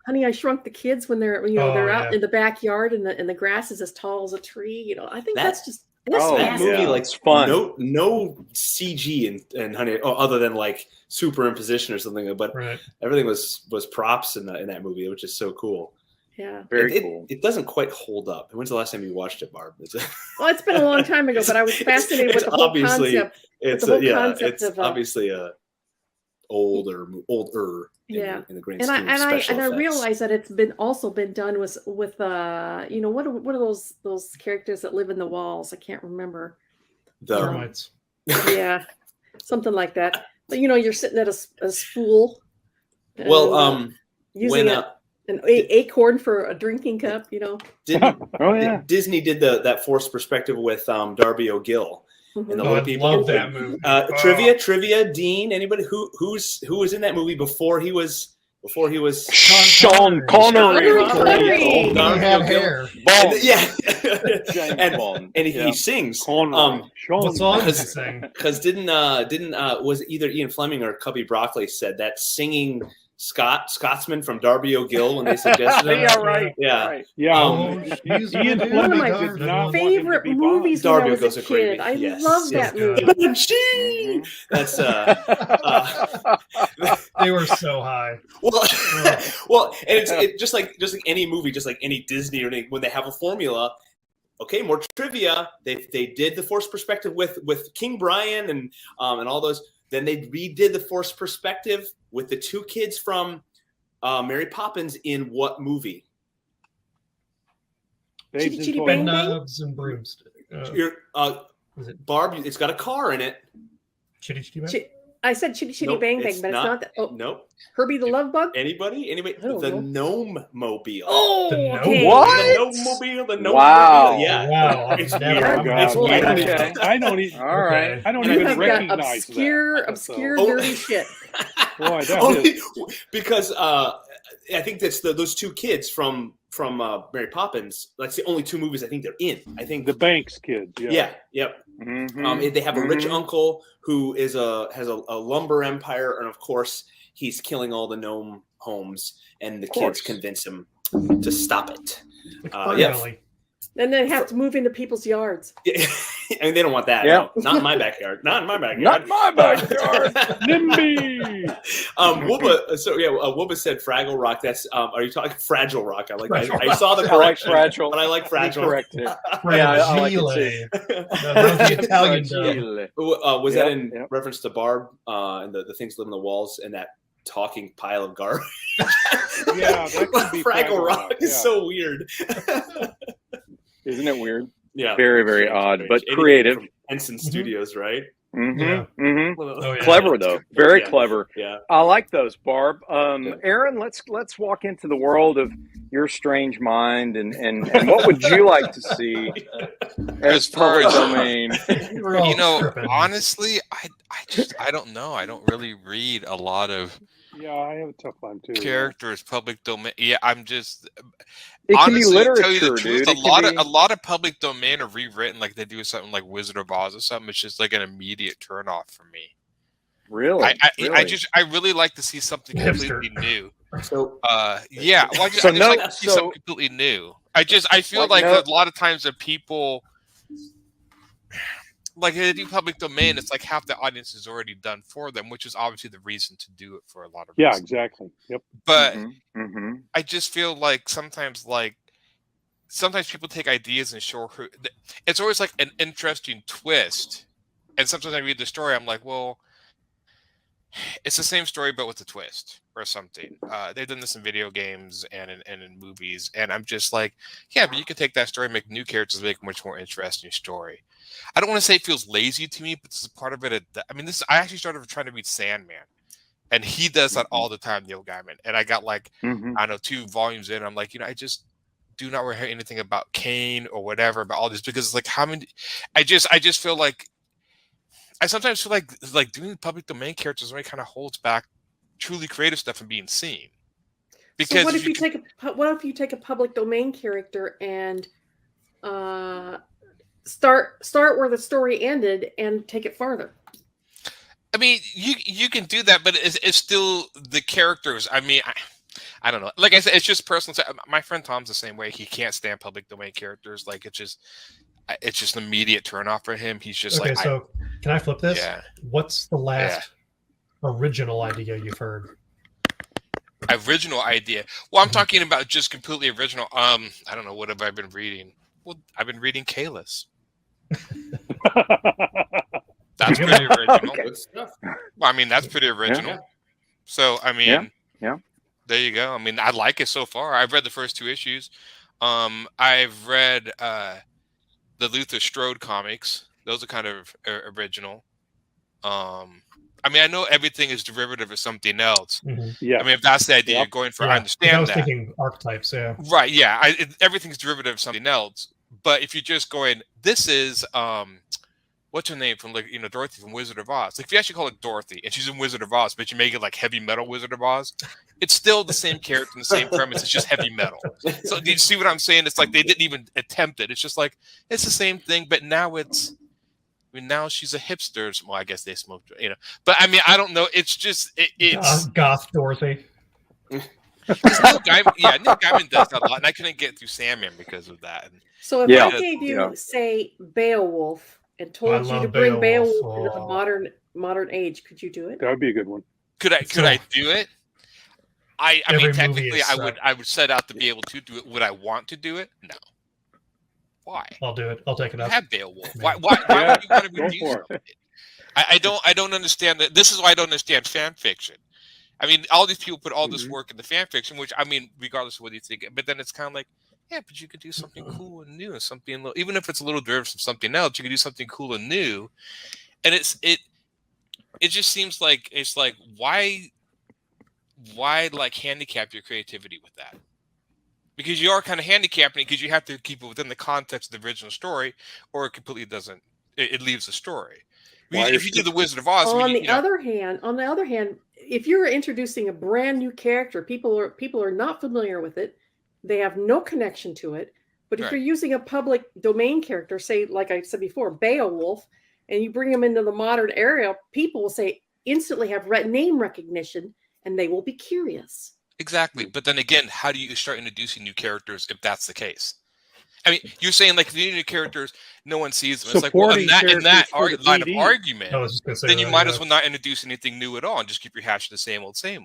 [SPEAKER 7] Honey, I Shrunk the Kids when they're out in the backyard and the grass is as tall as a tree. I think that's just
[SPEAKER 9] that movie like
[SPEAKER 6] it's fun.
[SPEAKER 9] No CG and Honey, other than like superimposition or something, but everything was props in that movie, which is so cool.
[SPEAKER 7] Yeah,
[SPEAKER 6] very cool.
[SPEAKER 9] It doesn't quite hold up. When's the last time you watched it, Barb?
[SPEAKER 7] Well, it's been a long time ago, but I was fascinated with the whole concept.
[SPEAKER 9] It's obviously a older.
[SPEAKER 7] Yeah,
[SPEAKER 9] in the grand scheme of special
[SPEAKER 7] I
[SPEAKER 9] effects.
[SPEAKER 7] realize that it's been done with what are those characters that live in the walls? I can't remember.
[SPEAKER 9] The
[SPEAKER 10] termites.
[SPEAKER 7] Yeah, something like that. But you're sitting at a spool.
[SPEAKER 9] And,
[SPEAKER 7] using an acorn for a drinking cup.
[SPEAKER 9] Disney did that forced perspective with Darby O'Gill. And the little people.
[SPEAKER 10] Love that movie.
[SPEAKER 9] Trivia. Dean, anybody who was in that movie before he was
[SPEAKER 6] Sean Connery.
[SPEAKER 10] He had hair.
[SPEAKER 9] And he sings.
[SPEAKER 10] What song does he sing?
[SPEAKER 9] Because didn't was it either Ian Fleming or Cubby Broccoli said that singing Scotsman from Darby O'Gill when they suggested it?
[SPEAKER 8] Ian Fleming did not
[SPEAKER 7] favorite movies when I was a kid. I love that movie.
[SPEAKER 9] That's
[SPEAKER 10] they were so high.
[SPEAKER 9] Well, and it's just like any movie, just like any Disney or anything, when they have a formula. Okay, more trivia. They did the forced perspective with King Brian and all those. Then they redid the forced perspective with the two kids from Mary Poppins in what movie?
[SPEAKER 7] Chitty Chitty Bang Bang?
[SPEAKER 10] Knobs and Broomstick.
[SPEAKER 9] Barb, it's got a car in it.
[SPEAKER 10] Chitty Chitty Bang?
[SPEAKER 7] I said Chitty Chitty Bang Bang, but it's not that. Oh,
[SPEAKER 9] nope.
[SPEAKER 7] Herbie the Love Bug?
[SPEAKER 9] Anybody? The Gnome Mobile.
[SPEAKER 7] Oh,
[SPEAKER 9] okay.
[SPEAKER 6] What?
[SPEAKER 9] The Gnome Mobile. The Gnome
[SPEAKER 6] Mobile.
[SPEAKER 9] Yeah.
[SPEAKER 10] Wow.
[SPEAKER 9] It's weird. It's weird.
[SPEAKER 8] Okay. I don't even.
[SPEAKER 6] All right.
[SPEAKER 8] I don't even recognize
[SPEAKER 7] obscure, dirty shit.
[SPEAKER 8] Boy, that is.
[SPEAKER 9] Because I think that's those two kids from Mary Poppins. That's the only two movies I think they're in. I think
[SPEAKER 8] the Banks kids.
[SPEAKER 9] Yep. They have a rich uncle who has a lumber empire, and of course he's killing all the gnome homes, and the kids convince him to stop it.
[SPEAKER 7] Then they have to move into people's yards.
[SPEAKER 9] I mean, they don't want that.
[SPEAKER 6] Yeah.
[SPEAKER 9] No, not in my backyard. Not in my backyard.
[SPEAKER 6] Not my backyard.
[SPEAKER 8] NIMBY.
[SPEAKER 9] Wooba said Fraggle Rock. That's are you talking Fragile Rock? I saw the correction.
[SPEAKER 6] I like Fragile,
[SPEAKER 9] but I like Fragile.
[SPEAKER 6] Corrected. I like it too.
[SPEAKER 10] The Italian dub.
[SPEAKER 9] Was that in reference to Barb and the things live in the walls and that talking pile of garbage?
[SPEAKER 8] Yeah, that could be
[SPEAKER 9] Fraggle Rock is so weird.
[SPEAKER 6] Isn't it weird?
[SPEAKER 9] Yeah,
[SPEAKER 6] very, very odd, but creative.
[SPEAKER 9] Henson Studios, right?
[SPEAKER 6] Clever though, very clever.
[SPEAKER 9] Yeah,
[SPEAKER 6] I like those, Barb. Aaron, let's walk into the world of your strange mind, and what would you like to see as public domain?
[SPEAKER 11] Honestly, I don't know. I don't really read a lot of.
[SPEAKER 8] Yeah, I have a tough time too.
[SPEAKER 11] Characters, public domain. Yeah, I'm just.
[SPEAKER 6] It
[SPEAKER 11] honestly,
[SPEAKER 6] can be literature,
[SPEAKER 11] to tell you the truth,
[SPEAKER 6] dude.
[SPEAKER 11] a lot of public domain are rewritten like they do something like Wizard of Oz or something. It's just like an immediate turn off for me.
[SPEAKER 6] Really?
[SPEAKER 11] I really like to see something completely new.
[SPEAKER 9] So
[SPEAKER 11] I just like to see something completely new. I feel like a lot of times that people like they do public domain, it's like half the audience is already done for them, which is obviously the reason to do it for a lot of
[SPEAKER 8] Yeah,
[SPEAKER 11] reasons.
[SPEAKER 8] exactly. Yep.
[SPEAKER 11] But I just feel like sometimes people take ideas and show her. It's always like an interesting twist, and sometimes I read the story, I'm like, well, it's the same story but with a twist or something. They've done this in video games and in movies, and I'm just like, yeah, but you can take that story, make new characters, make a much more interesting story. I don't want to say it feels lazy to me, but this is part of it. I mean, I actually started trying to read Sandman, and he does that all the time, Neil Gaiman. And I got like, I don't know, 2 volumes in. I'm like, I just do not want to hear anything about Kane or whatever about all this, because it's like, how many? I just feel like I sometimes feel like doing public domain characters really kind of holds back truly creative stuff from being seen. Because
[SPEAKER 7] so what if you take a public domain character and start where the story ended and take it farther?
[SPEAKER 11] I mean, you can do that, but it's still the characters. I mean, I don't know. Like I said, it's just personal. My friend Tom's the same way. He can't stand public domain characters. Like it's just an immediate turnoff for him. He's just
[SPEAKER 10] okay. So can I flip this?
[SPEAKER 11] Yeah.
[SPEAKER 10] What's the last original idea you've heard?
[SPEAKER 11] Original idea. Well, I'm talking about just completely original. I don't know. What have I been reading? Well, I've been reading Kalis. That's pretty original. Okay. Well, I mean, that's pretty original. Yeah. So, I mean, there you go. I mean, I like it so far. I've read the first 2 issues. I've read the Luther Strode comics. Those are kind of original. I mean, I know everything is derivative of something else.
[SPEAKER 8] Yeah.
[SPEAKER 11] I mean, if that's the idea you're going for, I understand that.
[SPEAKER 10] I was thinking archetypes, yeah.
[SPEAKER 11] Right, yeah. Everything's derivative of something else. But if you're just going, this is what's her name from Dorothy from Wizard of Oz? Like if you actually call it Dorothy and she's in Wizard of Oz, but you make it like heavy metal Wizard of Oz, it's still the same character and the same premise. It's just heavy metal. So do you see what I'm saying? It's like they didn't even attempt it. It's just like it's the same thing, but now now she's a hipster. Well, I guess they smoked, But I mean, I don't know. It's just it's
[SPEAKER 10] goth Dorothy.
[SPEAKER 11] Neil Gaiman does that a lot, and I couldn't get through Sandman because of that.
[SPEAKER 7] So if I gave you, say, Beowulf, and told you to bring Beowulf into the modern age, could you do it?
[SPEAKER 8] That would be a good one.
[SPEAKER 11] Could I do it? I mean, technically, I would set out to be able to do it. Would I want to do it? No. Why?
[SPEAKER 10] I'll do it. I'll take it up.
[SPEAKER 11] Have Beowulf. Why would you want to reduce it? I don't understand that. This is why I don't understand fan fiction. I mean, all these people put all this work into fan fiction, which I mean, regardless of what you think, but then it's kind of like, yeah, but you could do something cool and new, and something even if it's a little derivative from something else, you could do something cool and new. And it just seems like it's like why like handicap your creativity with that? Because you are kind of handicapping it because you have to keep it within the context of the original story, or it completely doesn't. It leaves the story. If you do the Wizard of Oz,
[SPEAKER 7] on the other hand, if you're introducing a brand new character, people are not familiar with it. They have no connection to it. But if you're using a public domain character, say, like I said before, Beowulf, and you bring them into the modern era, people will say instantly have name recognition, and they will be curious.
[SPEAKER 11] Exactly. But then again, how do you start introducing new characters if that's the case? I mean, you're saying like if you need new characters, no one sees them. It's like, well, in that line of argument, then you might as well not introduce anything new at all and just keep rehashing the same old. I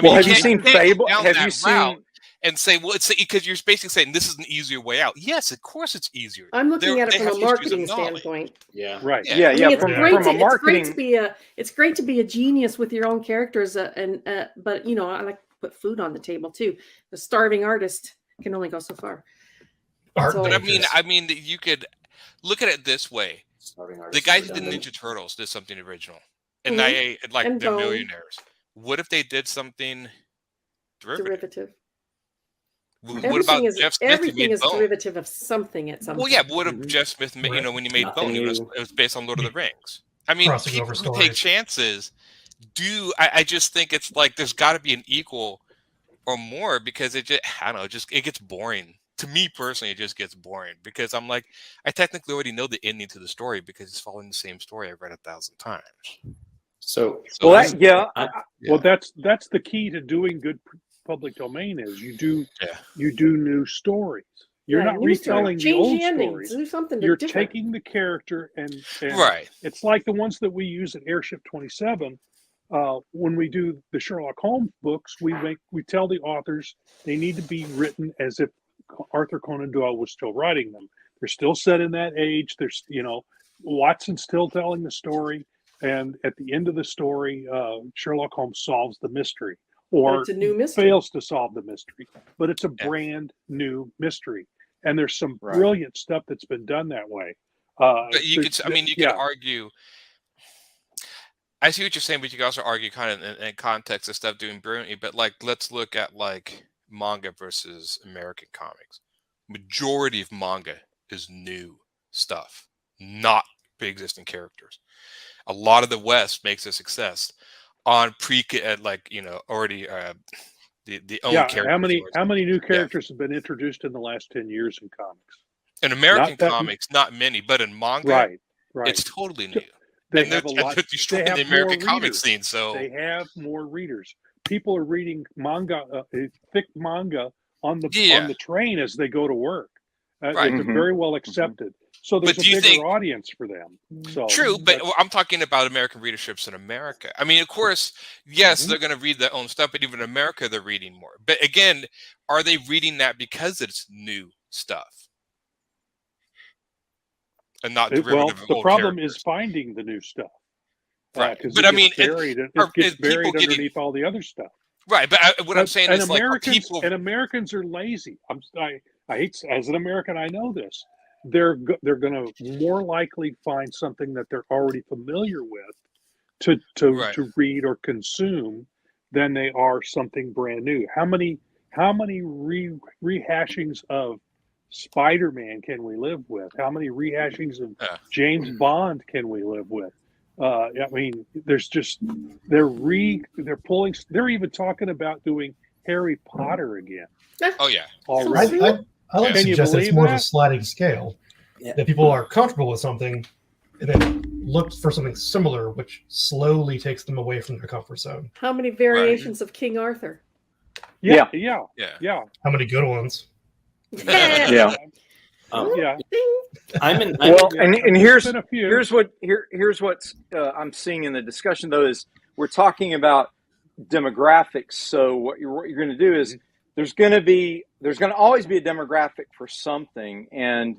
[SPEAKER 11] mean,
[SPEAKER 6] have you seen Fable?
[SPEAKER 11] Have you seen? And say, well, it's because you're basically saying this is an easier way out. Yes, of course it's easier.
[SPEAKER 7] I'm looking at it from a marketing standpoint.
[SPEAKER 6] Yeah, right.
[SPEAKER 7] Yeah. I mean, from a marketing, it's great to be a genius with your own characters, but I like to put food on the table too. The starving artist can only go so far.
[SPEAKER 11] But I mean, you could look at it this way: the guys who did Ninja Turtles did something original, and they're millionaires. What if they did something derivative? What about Jeff Smith?
[SPEAKER 7] Everything is derivative of something at some point.
[SPEAKER 11] Well, yeah, but what if Jeff Smith, when he made Bone, it was based on Lord of the Rings? I mean, people who take chances I just think it's like there's got to be an equal or more because it gets boring. To me personally, it just gets boring because I'm like, I technically already know the ending to the story because it's following the same story I've read 1,000 times.
[SPEAKER 8] Well, that's the key to doing good public domain is you do new stories. You're not retelling the old
[SPEAKER 7] endings.
[SPEAKER 8] stories.
[SPEAKER 7] Do something
[SPEAKER 8] You're
[SPEAKER 7] different.
[SPEAKER 8] taking the character and
[SPEAKER 11] right.
[SPEAKER 8] It's like the ones that we use at Airship 27. When we do the Sherlock Holmes books, we tell the authors they need to be written as if Arthur Conan Doyle was still writing them. They're still set in that age. There's, Watson's still telling the story, and at the end of the story, Sherlock Holmes solves the mystery, or
[SPEAKER 7] it's a new mystery.
[SPEAKER 8] Fails to solve the mystery, but it's a brand new mystery. And there's some brilliant stuff that's been done that way.
[SPEAKER 11] But you could argue. I see what you're saying, but you can also argue kind of in context of stuff doing brilliantly. But let's look at manga versus American comics. Majority of manga is new stuff, not pre-existing characters. A lot of the West makes a success on already the own characters.
[SPEAKER 8] How many new characters have been introduced in the last 10 years in comics?
[SPEAKER 11] In American comics, not many, but in manga,
[SPEAKER 8] right.
[SPEAKER 11] It's totally new.
[SPEAKER 8] They have a lot.
[SPEAKER 11] They have the American comic scene, so
[SPEAKER 8] they have more readers. People are reading manga, thick manga on the train as they go to work.
[SPEAKER 11] Right.
[SPEAKER 8] It's very well accepted. So there's a bigger audience for them. So
[SPEAKER 11] true, but I'm talking about American readerships in America. I mean, of course, yes, they're going to read their own stuff, but even in America, they're reading more. But again, are they reading that because it's new stuff? And not derivative of
[SPEAKER 8] the
[SPEAKER 11] old
[SPEAKER 8] problem
[SPEAKER 11] characters.
[SPEAKER 8] is finding the new stuff,
[SPEAKER 11] right?
[SPEAKER 8] But I mean, it gets buried underneath all the other stuff,
[SPEAKER 11] right? But what I'm saying is,
[SPEAKER 8] Americans are lazy. I hate, as an American, I know this. They're going to more likely find something that they're already familiar with to read or consume than they are something brand new. How many rehashings of Spider-Man can we live with? How many rehashings of James Bond can we live with? I mean, there's just they're even talking about doing Harry Potter again.
[SPEAKER 11] Oh yeah,
[SPEAKER 8] already.
[SPEAKER 10] I like to suggest it's more of a sliding scale. Yeah. That people are comfortable with something and then look for something similar, which slowly takes them away from their comfort zone.
[SPEAKER 7] How many variations of King Arthur?
[SPEAKER 8] Yeah.
[SPEAKER 10] How many good ones?
[SPEAKER 8] Yeah.
[SPEAKER 6] And here's what I'm seeing in the discussion though is we're talking about demographics. So what you're going to do is there's going to always be a demographic for something. And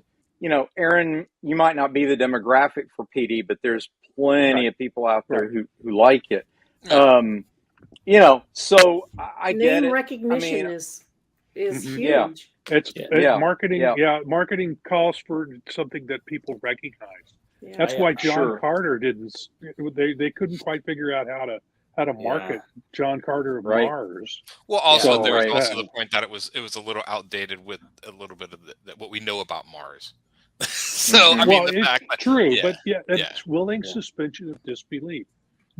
[SPEAKER 6] Aaron, you might not be the demographic for PD, but there's plenty of people out there who like it. So I get it.
[SPEAKER 7] Name recognition is huge.
[SPEAKER 8] Yeah. It's marketing. Yeah, marketing calls for something that people recognize. Yeah. That's why John Carter didn't. They couldn't quite figure out how to market John Carter of Mars.
[SPEAKER 11] Well, also there was also the point that it was a little outdated with a little bit of what we know about Mars. So I mean, the fact
[SPEAKER 8] true, but it's willing suspension of disbelief.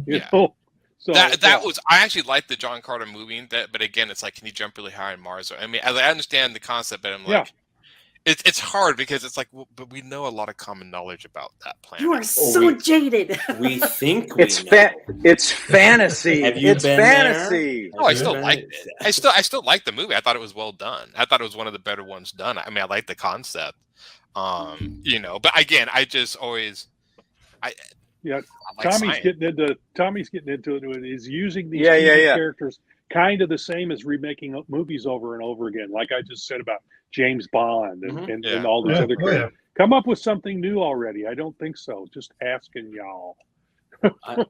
[SPEAKER 8] You know. So
[SPEAKER 11] that was I actually liked the John Carter movie, but again, it's like, can you jump really high on Mars? I mean, I understand the concept, but I'm like, it's hard because it's like, but we know a lot of common knowledge about that planet.
[SPEAKER 7] You are so jaded.
[SPEAKER 9] We think
[SPEAKER 6] it's fantasy.
[SPEAKER 9] Have you
[SPEAKER 6] it's
[SPEAKER 9] been
[SPEAKER 6] fantasy.
[SPEAKER 11] Oh, I still liked it. I still liked the movie. I thought it was well done. I thought it was one of the better ones done. I mean, I like the concept. But again, I just always
[SPEAKER 8] Tommy's getting into it. Is using these characters kind of the same as remaking movies over and over again. Like I just said about James Bond and all these other characters. Come up with something new already. I don't think so. Just asking y'all.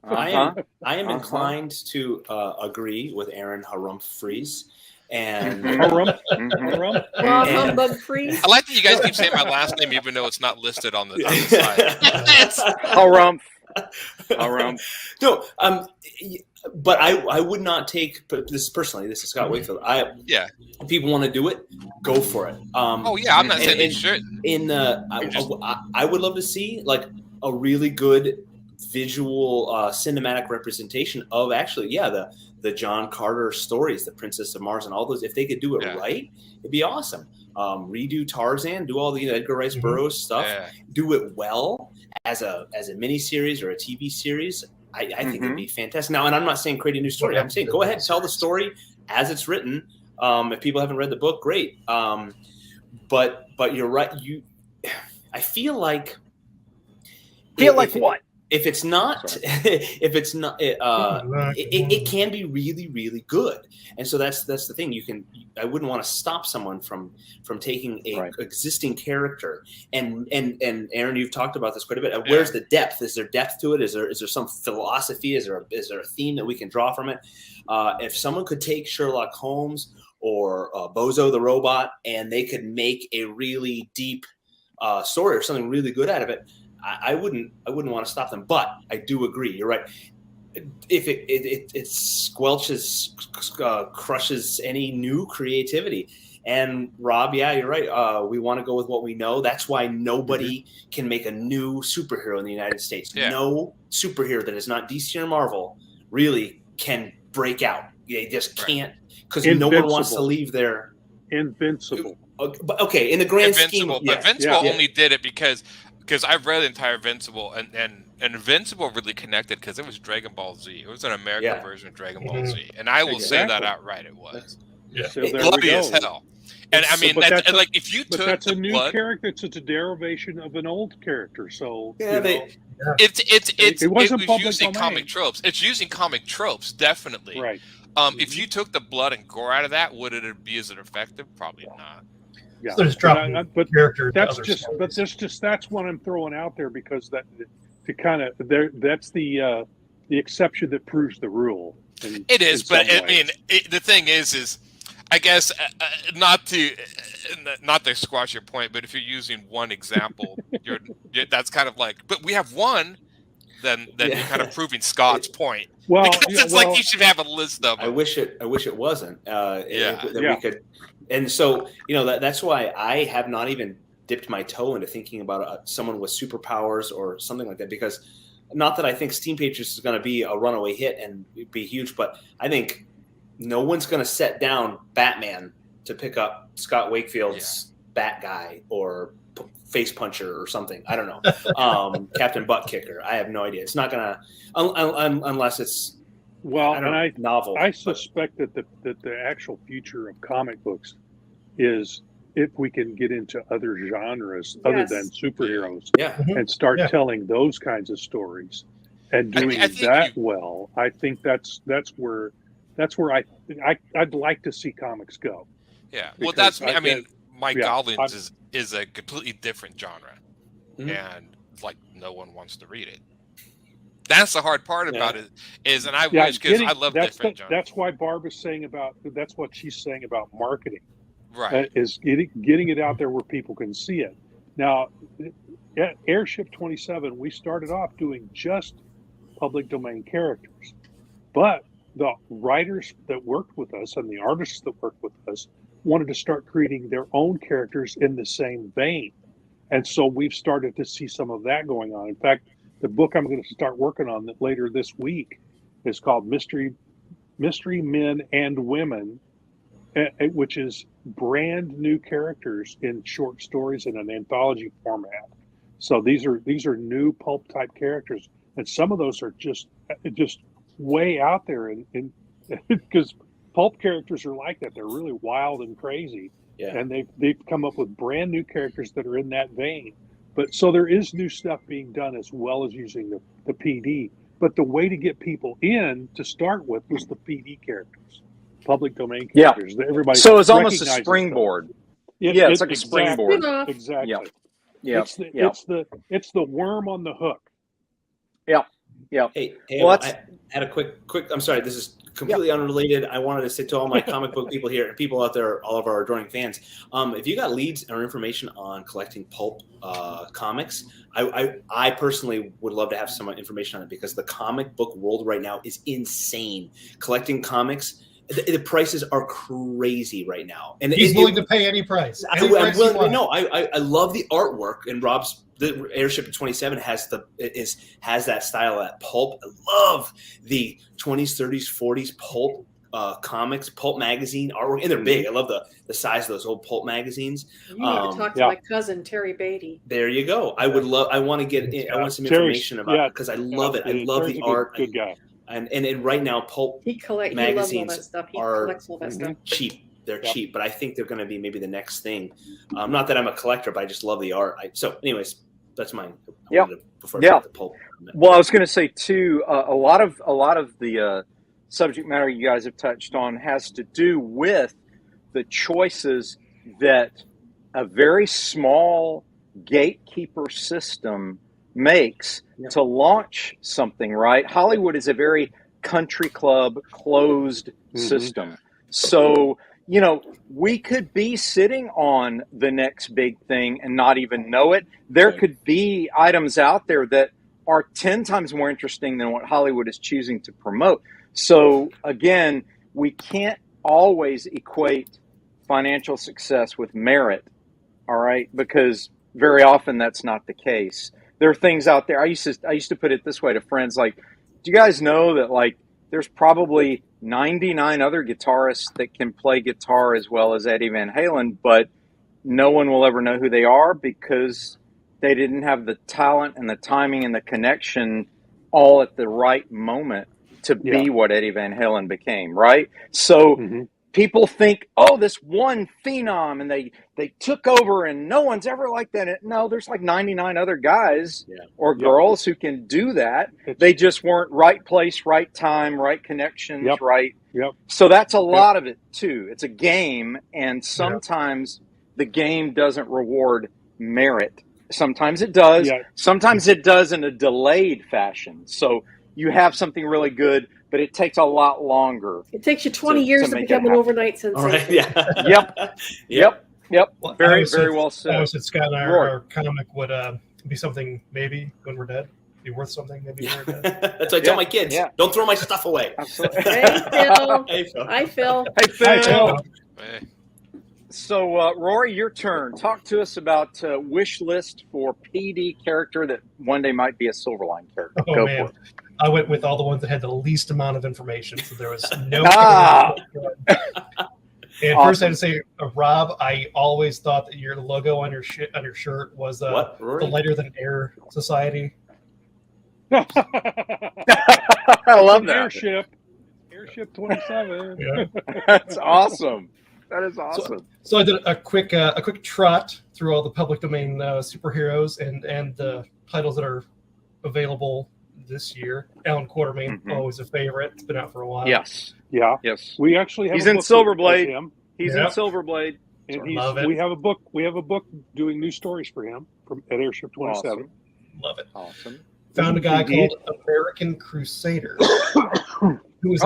[SPEAKER 9] I am inclined to agree with Aaron Harumph-Fries. And
[SPEAKER 7] Humbug Freeze.
[SPEAKER 11] I like that you guys keep saying my last name even though it's not listed on the side.
[SPEAKER 6] Harumph.
[SPEAKER 9] No, but I would not take. But this personally, this is Scott Wakefield. If people want to do it, go for it.
[SPEAKER 11] I'm not saying they should.
[SPEAKER 9] I would love to see like a really good visual cinematic representation of actually the John Carter stories, the Princess of Mars and all those. If they could do it right, it'd be awesome. Redo Tarzan, do all the Edgar Rice Burroughs stuff, do it well as a mini series or a TV series. I think it'd be fantastic. Now, and I'm not saying create a new story. I'm saying go ahead and tell the story as it's written. If people haven't read the book, great. but you're right. I feel like
[SPEAKER 6] what?
[SPEAKER 9] If it's not, it can be really, really good. And so that's the thing. I wouldn't want to stop someone from taking a existing character. And Aaron, you've talked about this quite a bit. Where's the depth? Is there depth to it? Is there some philosophy? Is there a theme that we can draw from it? If someone could take Sherlock Holmes or Bozo the Robot, and they could make a really deep story or something really good out of it, I wouldn't want to stop them. But I do agree. You're right. If it squelches, crushes any new creativity. And Rob, yeah, you're right. We want to go with what we know. That's why nobody can make a new superhero in the United States. Yeah. No superhero that is not DC or Marvel really can break out. They just can't, because no one wants to leave their
[SPEAKER 8] Invincible.
[SPEAKER 9] But okay, in the grand scheme,
[SPEAKER 11] but Invincible only did it because I've read the entire Invincible, and Invincible really connected because it was Dragon Ball Z. It was an American version of Dragon Ball Z, and I will say that outright. It was.
[SPEAKER 8] Yeah, so
[SPEAKER 11] bloody as hell. And I mean, like if you took
[SPEAKER 8] that's a new character. It's a derivation of an old character. So
[SPEAKER 11] it was using comic tropes. It's using comic tropes, definitely.
[SPEAKER 8] Right.
[SPEAKER 11] If you took the blood and gore out of that, would it be as effective? Probably not.
[SPEAKER 8] Yeah,
[SPEAKER 10] so just
[SPEAKER 8] but
[SPEAKER 10] characters.
[SPEAKER 8] That's what I'm throwing out there, because that's the exception that proves the rule.
[SPEAKER 11] It is, but I mean, the thing is I guess not to squash your point, but if you're using one example, that's kind of like, but we have one. Then you're kind of proving Scott's point.
[SPEAKER 8] Well,
[SPEAKER 11] because it's like you should have a list of them.
[SPEAKER 9] I wish it wasn't. We could. And so, that's why I have not even dipped my toe into thinking about someone with superpowers or something like that, because not that I think Steam Patriots is going to be a runaway hit and be huge, but I think no one's going to set down Batman to pick up Scott Wakefield's Bat Guy or Face Puncher or something. I don't know. Captain Butt Kicker. I have no idea. It's not going to, unless it's novel.
[SPEAKER 8] I suspect that the actual future of comic books is if we can get into other genres other than superheroes, and start telling those kinds of stories and doing well. I think that's where I'd like to see comics go.
[SPEAKER 11] Yeah, well, that's me. I mean, Mike Goblins is a completely different genre, and like no one wants to read it. That's the hard part about it and I wish, because I love different genres.
[SPEAKER 8] That's why Barb is saying that's what she's saying about marketing.
[SPEAKER 11] Right.
[SPEAKER 8] Is getting it out there where people can see it. Now, at Airship 27, we started off doing just public domain characters, but the writers that worked with us and the artists that worked with us wanted to start creating their own characters in the same vein. And so we've started to see some of that going on. In fact, the book I'm going to start working on later this week is called Mystery Men and Women, which is brand new characters in short stories in an anthology format. So these are new pulp type characters, and some of those are just way out there, and because pulp characters are like that. They're really wild and crazy, and they've come up with brand new characters that are in that vein. But so there is new stuff being done as well as using the PD. But the way to get people in to start with was the PD characters, public domain characters. Everybody
[SPEAKER 6] so it's almost a springboard. It's like a springboard.
[SPEAKER 8] Exactly.
[SPEAKER 6] Yeah.
[SPEAKER 8] It's the worm on the hook.
[SPEAKER 6] Yeah. Yeah.
[SPEAKER 9] Hey, well, I had a quick. I'm sorry. This is completely unrelated. I wanted to say to all my comic book people here, and people out there, all of our adoring fans, if you got leads or information on collecting pulp comics, I personally would love to have some information on it, because the comic book world right now is insane. Collecting comics, the prices are crazy right now, and
[SPEAKER 10] he's willing to pay any price.
[SPEAKER 9] I love the artwork, and the Airship 27 has that style, that pulp. I love the 20s, 30s, 40s pulp comics, pulp magazine artwork, and they're big. I love the size of those old pulp magazines.
[SPEAKER 7] You need to talk to my cousin Terry Beatty.
[SPEAKER 9] There you go. I want some information about it, because I love it. I love the art.
[SPEAKER 8] Good guy.
[SPEAKER 9] And right now, pulp magazines
[SPEAKER 7] all that stuff. He
[SPEAKER 9] are
[SPEAKER 7] collects all that stuff.
[SPEAKER 9] cheap. they're cheap, but I think they're going to be maybe the next thing. Not that I'm a collector, but I just love the art. So, anyways, that's mine.
[SPEAKER 6] Yeah. Well, I was going to say too, a lot of the subject matter you guys have touched on has to do with the choices that a very small gatekeeper system makes to launch something, right? Hollywood is a very country club closed system. So, you know, we could be sitting on the next big thing and not even know it. There could be items out there that are 10 times more interesting than what Hollywood is choosing to promote. So again, we can't always equate financial success with merit, all right? Because very often that's not the case. There are things out there. I used to put it this way to friends, like, do you guys know that, like, there's probably 99 other guitarists that can play guitar as well as Eddie Van Halen, but no one will ever know who they are because they didn't have the talent and the timing and the connection all at the right moment to be what Eddie Van Halen became, right? So people think, oh, this one phenom, and they took over and no one's ever like that. No, there's like 99 other guys or girls who can do that. They just weren't right place, right time, right connections, right? So that's a lot of it too. It's a game, and sometimes the game doesn't reward merit. Sometimes it does. Sometimes it does in a delayed fashion. So you have something really good, but it takes a lot longer.
[SPEAKER 7] It takes you 20 years to become an overnight sensation.
[SPEAKER 6] Yep.
[SPEAKER 10] Well,
[SPEAKER 6] very well said.
[SPEAKER 10] I always said Scott and our comic would be something maybe when we're dead. Be worth something maybe when we're dead.
[SPEAKER 9] That's what I tell my kids. Don't throw my stuff away.
[SPEAKER 6] Absolutely.
[SPEAKER 7] Hey, Phil. Hi, Phil.
[SPEAKER 6] Hey, Phil. Hey. So, Rory, your turn. Talk to us about wish list for PD character that one day might be a Silverline character.
[SPEAKER 10] Oh,
[SPEAKER 6] Go
[SPEAKER 10] man.
[SPEAKER 6] for it.
[SPEAKER 10] I went with all the ones that had the least amount of information, so there was no. And first, I had to say, Rob, I always thought that your logo on your shirt was the Lighter Than Air Society.
[SPEAKER 6] I love that.
[SPEAKER 8] Airship 27.
[SPEAKER 6] That's awesome. That is awesome.
[SPEAKER 10] So I did a quick trot through all the public domain superheroes and the titles that are available this year. Alan Quartermain, always a favorite. It's been out for a while.
[SPEAKER 6] Yes.
[SPEAKER 8] We actually have.
[SPEAKER 6] He's in Silverblade. He's in Silverblade,
[SPEAKER 8] and we have a book. We have a book doing new stories for him at Airship 27.
[SPEAKER 10] Awesome. Love it.
[SPEAKER 6] Awesome.
[SPEAKER 10] Found a guy called American Crusader, who was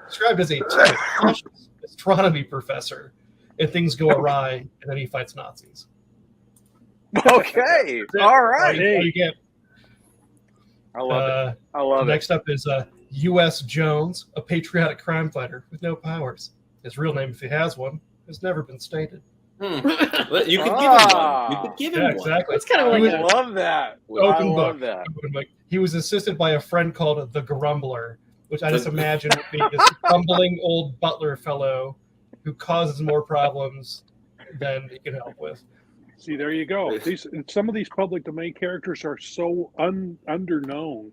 [SPEAKER 10] described as a astronomy professor, and things go awry, and then he fights Nazis.
[SPEAKER 6] Okay. All right.
[SPEAKER 10] You get.
[SPEAKER 6] I love it. I love it.
[SPEAKER 10] Next up is U.S. Jones, a patriotic crime fighter with no powers. His real name, if he has one, has never been stated.
[SPEAKER 9] You could give him one. You could give him one.
[SPEAKER 10] Exactly.
[SPEAKER 7] It's kind of like
[SPEAKER 6] I love that.
[SPEAKER 10] Open
[SPEAKER 6] I
[SPEAKER 10] book.
[SPEAKER 6] love that.
[SPEAKER 10] He was assisted by a friend called the Grumbler, which I just imagine would be this grumbling old butler fellow who causes more problems than he can help with.
[SPEAKER 8] See, there you go. Some of these public domain characters are so underknown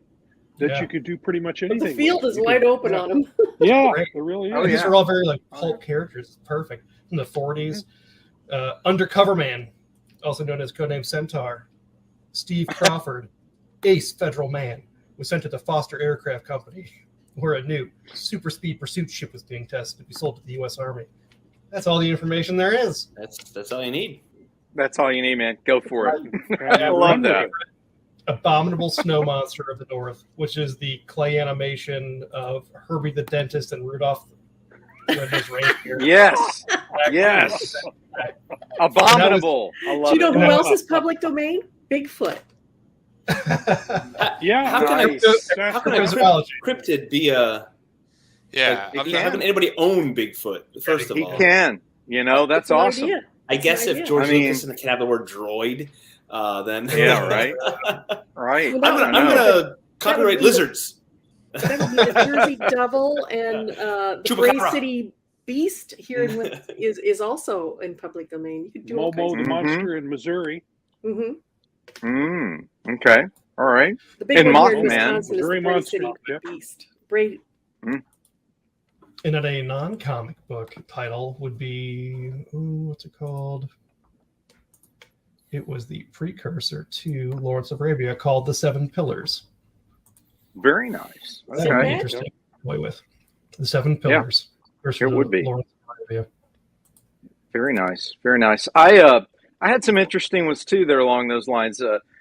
[SPEAKER 8] that you could do pretty much anything.
[SPEAKER 7] But the field is wide open on them.
[SPEAKER 8] It really is.
[SPEAKER 10] These are all very pulp characters. It's perfect. In the 40s. Undercover Man, also known as codename Centaur. Steve Crawford, ace federal man, was sent to the Foster Aircraft Company, where a new super speed pursuit ship was being tested to be sold to the U.S. Army. That's all the information there is.
[SPEAKER 9] That's all you need.
[SPEAKER 6] That's all you need, man. Go for it. I love that.
[SPEAKER 10] Abominable Snow Monster of the North, which is the clay animation of Herbie the Dentist and Rudolph the Red-Nosed Reindeer.
[SPEAKER 6] Yes. Abominable. I love
[SPEAKER 7] Do you know
[SPEAKER 6] it.
[SPEAKER 7] who else is public domain? Bigfoot.
[SPEAKER 9] How can a cryptid be a?
[SPEAKER 11] Yeah.
[SPEAKER 9] How can anybody own Bigfoot? First of all,
[SPEAKER 6] he can. You know, that's awesome.
[SPEAKER 7] Idea.
[SPEAKER 9] I guess if George Lucas can have the word droid, then
[SPEAKER 6] right.
[SPEAKER 9] I'm gonna copyright lizards.
[SPEAKER 7] That would be the Jersey Devil, and the Gray City Beast here is also in public domain. You could do
[SPEAKER 8] Momo the monster in Missouri.
[SPEAKER 6] Okay. All right.
[SPEAKER 7] The big
[SPEAKER 6] and
[SPEAKER 7] one here in
[SPEAKER 6] Mothman.
[SPEAKER 7] Wisconsin is the Gray City Beast.
[SPEAKER 10] And then a non-comic book title would be, what's it called? It was the precursor to Lawrence of Arabia, called The Seven Pillars.
[SPEAKER 6] Very nice.
[SPEAKER 10] That would be interesting to play with. The Seven Pillars.
[SPEAKER 6] It would be.
[SPEAKER 10] Lawrence of Arabia.
[SPEAKER 6] Very nice. Very nice. I had some interesting ones too there along those lines.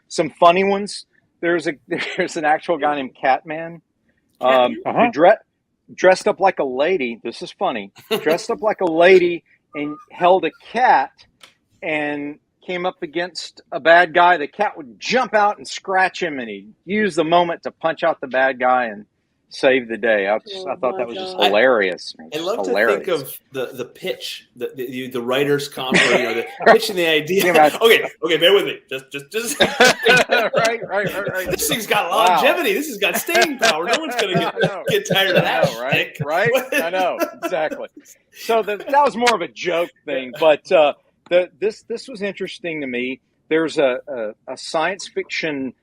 [SPEAKER 6] Some funny ones. There's an actual guy named Catman who dressed up like a lady. This is funny. Dressed up like a lady and held a cat and came up against a bad guy. The cat would jump out and scratch him, and he'd use the moment to punch out the bad guy and save the day. I thought that was just hilarious.
[SPEAKER 9] I love to think of the pitch, the writer's comp, the pitching the idea. Okay, bear with me. Just
[SPEAKER 6] right.
[SPEAKER 9] This thing's got longevity. This has got staying power. No one's gonna get tired of that.
[SPEAKER 6] Right? I know exactly. So that was more of a joke thing, but this was interesting to me. There's a science fiction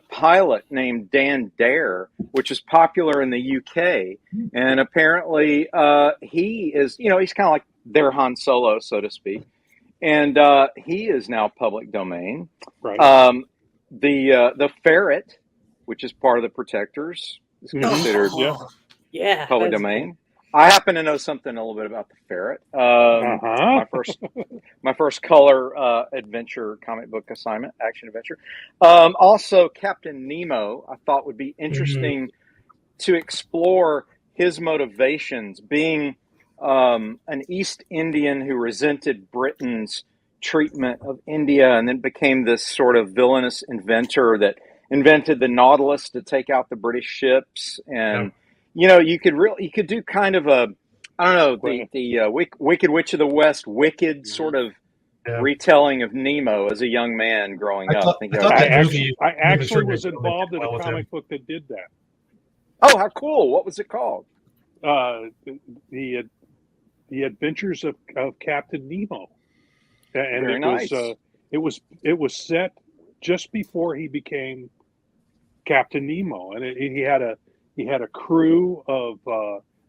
[SPEAKER 6] pilot named Dan Dare, which is popular in the UK, and apparently he is, he's kind of like their Han Solo, so to speak, and he is now public domain.
[SPEAKER 8] Right.
[SPEAKER 6] The ferret, which is part of the Protectors, is considered public domain. I happen to know something a little bit about the ferret. My first color adventure comic book assignment, action adventure. Also, Captain Nemo, I thought would be interesting to explore his motivations, being an East Indian who resented Britain's treatment of India, and then became this sort of villainous inventor that invented the Nautilus to take out the British ships. And you could do kind of a, I don't know, the Wicked Witch of the West, Wicked sort of retelling of Nemo as a young man growing up.
[SPEAKER 8] I actually was involved in a comic book that did that.
[SPEAKER 6] Oh, how cool! What was it called?
[SPEAKER 8] The Adventures of Captain Nemo, and
[SPEAKER 6] very nice.
[SPEAKER 8] It was set just before he became Captain Nemo, and he had a crew of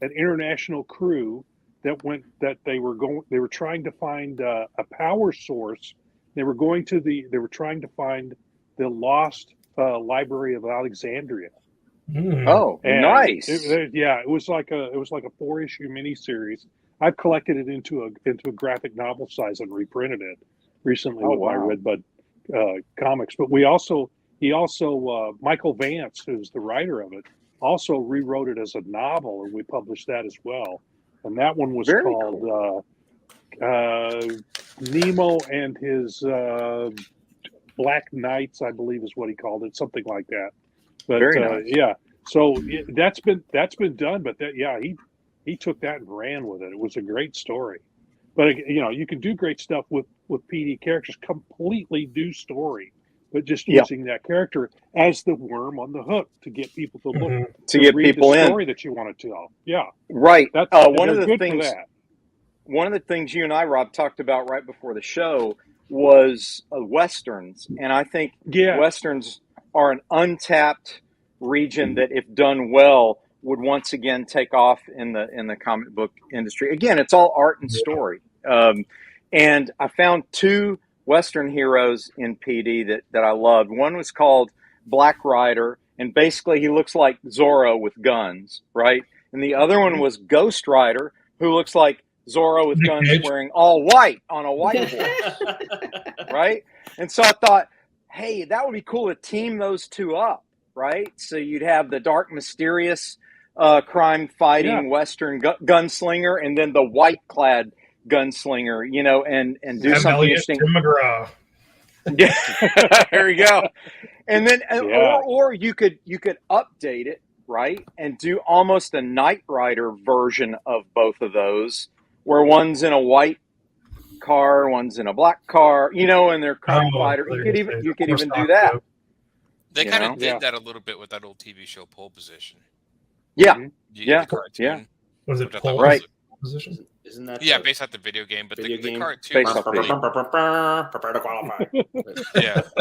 [SPEAKER 8] an international crew that they were trying to find a power source. They were trying to find the lost Library of Alexandria.
[SPEAKER 6] Oh, and nice!
[SPEAKER 8] It was like a 4-issue miniseries. I've collected it into a graphic novel size and reprinted it recently with my Redbud comics. But he also Michael Vance, who's the writer of it, also rewrote it as a novel, and we published that as well. And that one was called Nemo and His Black Knights, I believe is what he called it, something like that. But
[SPEAKER 6] nice.
[SPEAKER 8] So that's been done. But he took that and ran with it. It was a great story. But you can do great stuff with PD characters, completely new story, but just using that character as the worm on the hook to get people to look
[SPEAKER 6] to get
[SPEAKER 8] read
[SPEAKER 6] people
[SPEAKER 8] the
[SPEAKER 6] in
[SPEAKER 8] story that you want to tell. Yeah,
[SPEAKER 6] right. One of the things you and I, Rob, talked about right before the show was westerns, and I think westerns are an untapped region that, if done well, would once again take off in the comic book industry. Again, it's all art and story. And I found two Western heroes in PD that I loved. One was called Black Rider, and basically he looks like Zorro with guns, right? And the other one was Ghost Rider, who looks like Zorro with guns, wearing all white on a white horse, right? And so I thought, hey, that would be cool to team those two up, right? So you'd have the dark, mysterious, crime-fighting Western gunslinger, and then the white-clad gunslinger, and do something interesting.
[SPEAKER 10] Tim McGraw.
[SPEAKER 6] Yeah, there you go. And then, or you could update it, right, and do almost a Knight Rider version of both of those, where one's in a white car, one's in a black car, and they're crime fighter. You could even do that.
[SPEAKER 11] They kind of did that a little bit with that old TV show Pole Position.
[SPEAKER 6] Yeah,
[SPEAKER 11] the cartoon.
[SPEAKER 10] Was it Pole Position?
[SPEAKER 9] Isn't that
[SPEAKER 11] based off the video game, but the cartoon.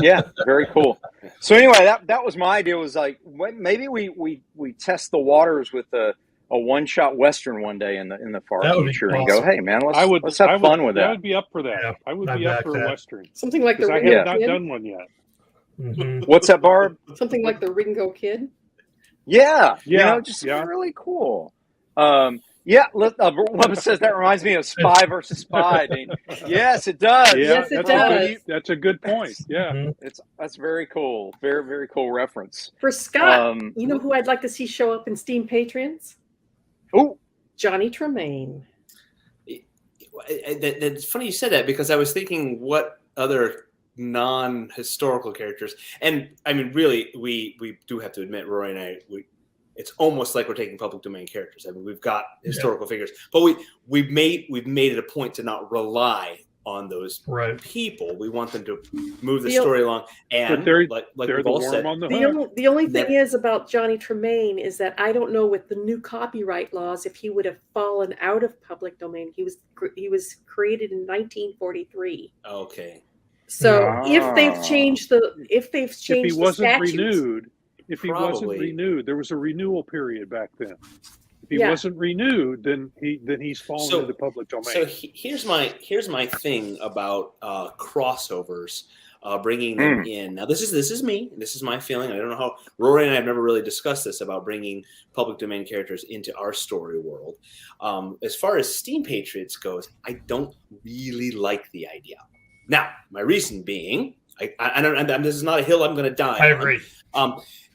[SPEAKER 6] Yeah, very cool. So anyway, that was my idea. Was like, maybe we test the waters with one-shot Western one day in the far future and go,
[SPEAKER 10] awesome.
[SPEAKER 6] hey man, let's have fun with that.
[SPEAKER 8] I would be up for that.
[SPEAKER 10] Yeah,
[SPEAKER 8] I would
[SPEAKER 10] I'd
[SPEAKER 8] be up
[SPEAKER 10] back
[SPEAKER 8] for a
[SPEAKER 10] that.
[SPEAKER 8] Western.
[SPEAKER 7] Something like the
[SPEAKER 8] Because I
[SPEAKER 7] Ringo
[SPEAKER 8] have not
[SPEAKER 7] Kid.
[SPEAKER 8] done one yet.
[SPEAKER 10] Mhm.
[SPEAKER 6] What's that, Barb?
[SPEAKER 7] Something like the Ringo Kid.
[SPEAKER 6] Yeah,
[SPEAKER 8] Yeah,
[SPEAKER 6] just
[SPEAKER 8] yeah.
[SPEAKER 6] really cool. What says that reminds me of Spy versus Spy. Dean. Yes, it does.
[SPEAKER 8] Yeah,
[SPEAKER 7] Yes, it
[SPEAKER 8] that's
[SPEAKER 7] does.
[SPEAKER 8] that's a good point. Yeah.
[SPEAKER 10] Mhm.
[SPEAKER 6] That's very cool. Very, very cool reference.
[SPEAKER 7] For Scott, you know who I'd like to see show up in Steam Patrons?
[SPEAKER 6] Oh,
[SPEAKER 7] Johnny Tremaine.
[SPEAKER 9] It's funny you said that, because I was thinking what other non-historical characters, and I mean, really, we do have to admit, Roy and I, it's almost like we're taking public domain characters. I mean, we've got historical figures, but we've made it a point to not rely on those people. We want them to move the story along, and
[SPEAKER 8] but they're
[SPEAKER 9] like
[SPEAKER 8] the
[SPEAKER 9] we've all
[SPEAKER 8] worm
[SPEAKER 9] said,
[SPEAKER 8] on the hook.
[SPEAKER 7] The only thing is about Johnny Tremaine is that I don't know with the new copyright laws if he would have fallen out of public domain. He was created in 1943.
[SPEAKER 9] Okay.
[SPEAKER 7] So if they've changed
[SPEAKER 8] if he
[SPEAKER 7] the
[SPEAKER 8] wasn't
[SPEAKER 7] statutes,
[SPEAKER 8] renewed,
[SPEAKER 9] Probably.
[SPEAKER 8] there was a renewal period back then. If he wasn't renewed, then he's fallen into public domain.
[SPEAKER 9] So here's my thing about crossovers, bringing them in. Now this is me. This is my feeling. I don't know how Rory and I have never really discussed this about bringing public domain characters into our story world. As far as Steam Patriots goes, I don't really like the idea. Now, my reason being, I don't. This is not a hill I'm going to die on.
[SPEAKER 10] I agree.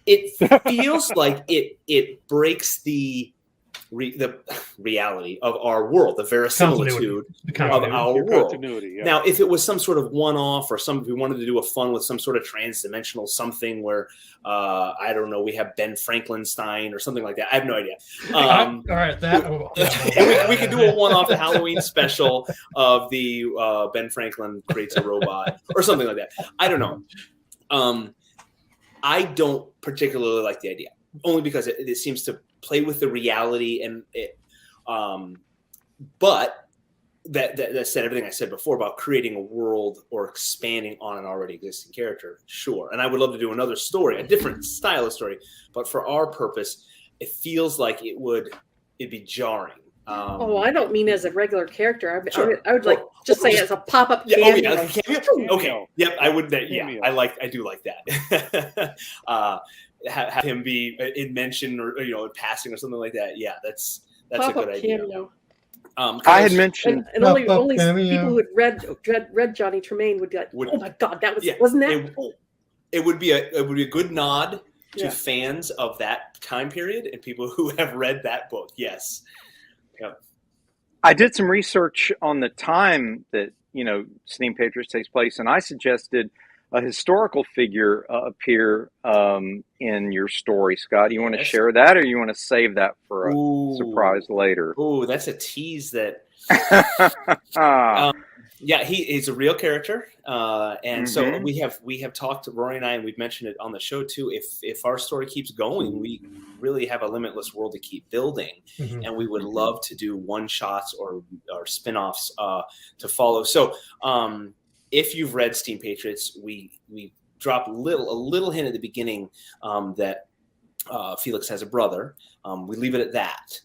[SPEAKER 9] It feels like it breaks the reality of our world, the verisimilitude of our world.
[SPEAKER 8] Yeah.
[SPEAKER 9] Now, if it was some sort of one-off, or if we wanted to do a fun with some sort of trans-dimensional something where, I don't know, we have Ben Frankenstein or something like that. I have no idea.
[SPEAKER 10] All right,
[SPEAKER 9] we could do a one-off Halloween special of the Ben Franklin creates a robot or something like that. I don't know. I don't particularly like the idea, only because it seems to play with the reality, and but that said everything I said before about creating a world or expanding on an already existing character. Sure, and I would love to do another story, a different style of story, but for our purpose, it feels like it'd be jarring.
[SPEAKER 7] I don't mean as a regular character. I would just say as a pop-up
[SPEAKER 9] cameo.
[SPEAKER 7] cameo.
[SPEAKER 9] Okay. Yep. I would. I do like that. Have him be in mention or in passing or something like that. Yeah, that's a good idea.
[SPEAKER 7] Cameo.
[SPEAKER 6] I had mentioned,
[SPEAKER 7] and only people who had read Johnny Tremaine would be like, "Oh my God, that was wasn't that?"
[SPEAKER 9] It would be a good nod to fans of that time period and people who have read that book. Yes. Yep.
[SPEAKER 6] I did some research on the time that Steam Patriots takes place, and I suggested a historical figure appear in your story. Scott, do you want to share that, or you want to save that for a surprise later?
[SPEAKER 9] Ooh, that's a tease that. He's a real character, and so we have talked to Rory and I, and we've mentioned it on the show too. If our story keeps going, we really have a limitless world to keep building, and we would love to do one shots or spin-offs to follow. So if you've read Steam Patriots, we drop a little hint at the beginning that Felix has a brother. We leave it at that.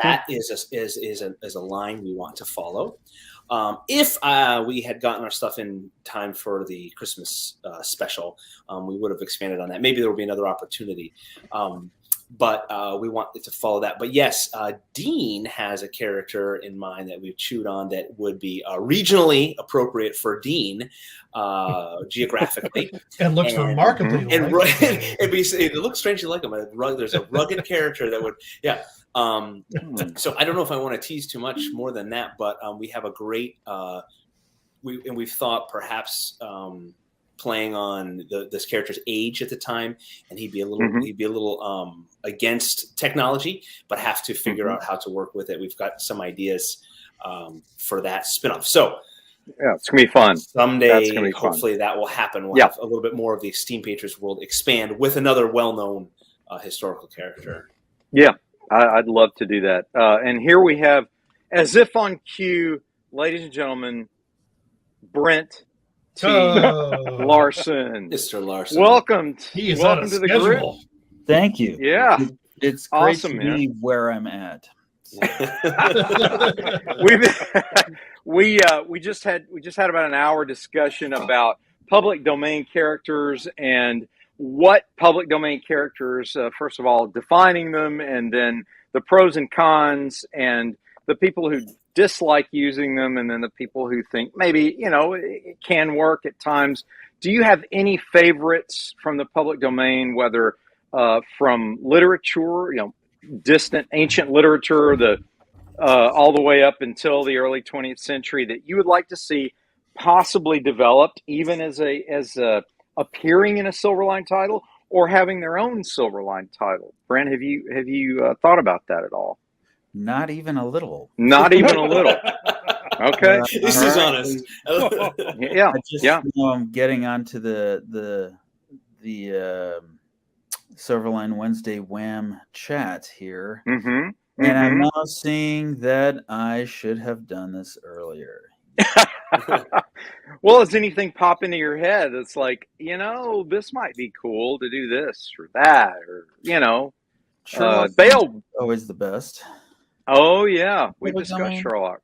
[SPEAKER 9] That is a line we want to follow. If we had gotten our stuff in time for the Christmas special, we would have expanded on that. Maybe there will be another opportunity. But we want it to follow that. But yes, Dean has a character in mind that we've chewed on that would be regionally appropriate for Dean, geographically.
[SPEAKER 10] And looks remarkably like him.
[SPEAKER 9] It looks strangely like him. There's a rugged character that would, so I don't know if I want to tease too much more than that, but we have a great, we've thought perhaps playing on this character's age at the time, and he'd be a little against technology, but have to figure out how to work with it. We've got some ideas for that spinoff. So
[SPEAKER 6] yeah, it's gonna be fun.
[SPEAKER 9] Someday, hopefully that will happen. We'll have a little bit more of the Steam Patriots world expand with another well-known historical character.
[SPEAKER 6] Yeah, I'd love to do that. And here we have, as if on cue, ladies and gentlemen, Brent T. Larson.
[SPEAKER 9] Mr. Larson.
[SPEAKER 6] Welcome.
[SPEAKER 10] He is
[SPEAKER 6] welcome
[SPEAKER 10] on a
[SPEAKER 6] to the
[SPEAKER 10] schedule.
[SPEAKER 6] group.
[SPEAKER 12] Thank you.
[SPEAKER 6] Yeah.
[SPEAKER 12] It's great
[SPEAKER 6] Awesome,
[SPEAKER 12] to
[SPEAKER 6] man.
[SPEAKER 12] be where I'm at.
[SPEAKER 6] we just had about an hour discussion about public domain characters and what public domain characters, first of all, defining them, and then the pros and cons, and the people who dislike using them, and then the people who think maybe, it can work at times. Do you have any favorites from the public domain, whether from literature, distant ancient literature, all the way up until the early 20th century, that you would like to see possibly developed, even as appearing in a Silverline title or having their own Silverline title? Brent, have you thought about that at all?
[SPEAKER 12] Not even a little.
[SPEAKER 6] Not even a little. Okay,
[SPEAKER 9] this is honest.
[SPEAKER 6] Yeah,
[SPEAKER 12] I just I'm getting onto the Silverline Wednesday Wham chat here, and I'm now seeing that I should have done this earlier.
[SPEAKER 6] Well, is anything pop into your head that's like, this might be cool to do this or that, or
[SPEAKER 12] Sherlock
[SPEAKER 6] Bale
[SPEAKER 12] always the best.
[SPEAKER 6] Oh yeah, we discussed Sherlock.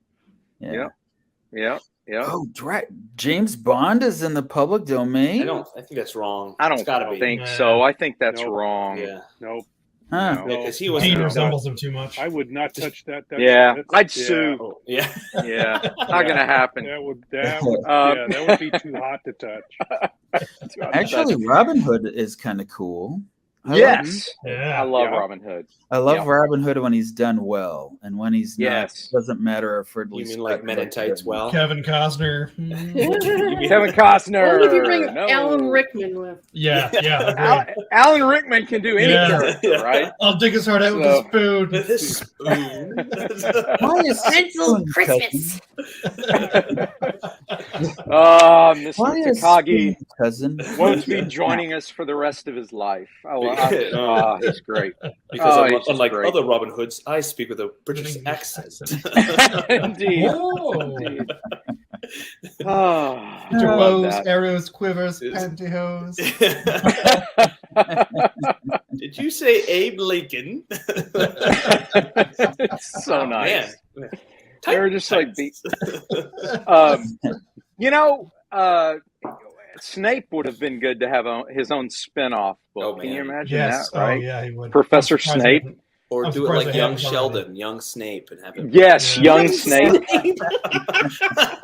[SPEAKER 12] Yeah.
[SPEAKER 6] Oh,
[SPEAKER 12] James Bond is in the public domain.
[SPEAKER 9] I think that's wrong.
[SPEAKER 6] I don't think so. I think that's wrong.
[SPEAKER 9] Yeah.
[SPEAKER 8] Nope.
[SPEAKER 12] Huh.
[SPEAKER 8] No.
[SPEAKER 9] Because he was
[SPEAKER 10] Dean resembles him too much.
[SPEAKER 8] I would not touch that.
[SPEAKER 6] I'd sue.
[SPEAKER 9] Oh, yeah.
[SPEAKER 6] Yeah, not gonna happen.
[SPEAKER 8] That would be too hot to touch.
[SPEAKER 12] Actually, Robin Hood is kind of cool.
[SPEAKER 6] I love Robin Hood.
[SPEAKER 12] I love Robin Hood when he's done well, and when he's not, it doesn't matter if Ridley.
[SPEAKER 9] You mean like Men in Tights? Well,
[SPEAKER 10] Kevin Costner.
[SPEAKER 6] Kevin Costner.
[SPEAKER 7] Only if you bring Alan Rickman with.
[SPEAKER 10] Yeah.
[SPEAKER 6] Alan Rickman can do any character, right?
[SPEAKER 10] I'll dig his heart out with a spoon.
[SPEAKER 9] With a spoon.
[SPEAKER 12] Why is
[SPEAKER 7] Pencil Christmas.
[SPEAKER 6] Mr.
[SPEAKER 12] Why is
[SPEAKER 6] Takagi
[SPEAKER 12] cousin
[SPEAKER 6] won't be joining us for the rest of his life. He's great.
[SPEAKER 9] Because unlike other Robin Hoods, I speak with a British accent.
[SPEAKER 6] Indeed.
[SPEAKER 10] Indeed.
[SPEAKER 6] Oh,
[SPEAKER 10] bows, arrows, quivers, pantyhose.
[SPEAKER 9] Did you say Abe Lincoln?
[SPEAKER 6] So nice.
[SPEAKER 9] Man.
[SPEAKER 6] They were just like Snape would have been good to have his own spin-off book. Can you imagine that, right?
[SPEAKER 10] Oh, yeah, he would.
[SPEAKER 6] Professor Snape.
[SPEAKER 9] Or do it like young Sheldon, young Snape, and have him.
[SPEAKER 6] Yes, young Snape.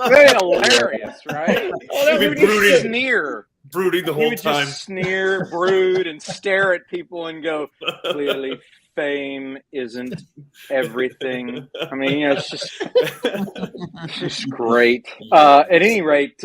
[SPEAKER 6] Very hilarious, right?
[SPEAKER 9] Well,
[SPEAKER 6] he would just sneer.
[SPEAKER 9] Brooding the whole time.
[SPEAKER 6] Just sneer, brood, and stare at people and go, clearly fame isn't everything. I mean, it's just great. At any rate,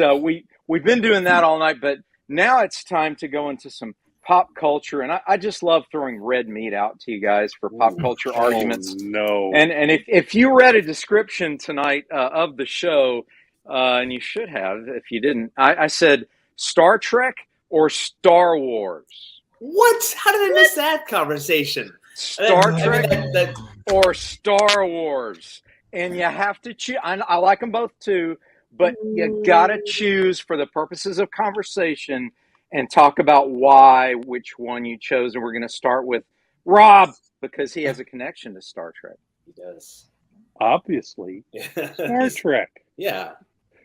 [SPEAKER 6] we've been doing that all night, but now it's time to go into some pop culture, and I just love throwing red meat out to you guys for pop culture arguments.
[SPEAKER 8] No,
[SPEAKER 6] and if you read a description tonight of the show, and you should have if you didn't, I said Star Trek or Star Wars.
[SPEAKER 9] What? How did I miss that conversation?
[SPEAKER 6] Star Trek or Star Wars, and you have to choose. I like them both too, but you gotta choose for the purposes of conversation and talk about which one you chose. And we're going to start with Rob because he has a connection to Star Trek.
[SPEAKER 9] He does.
[SPEAKER 8] Obviously. Star Trek.
[SPEAKER 9] Yeah.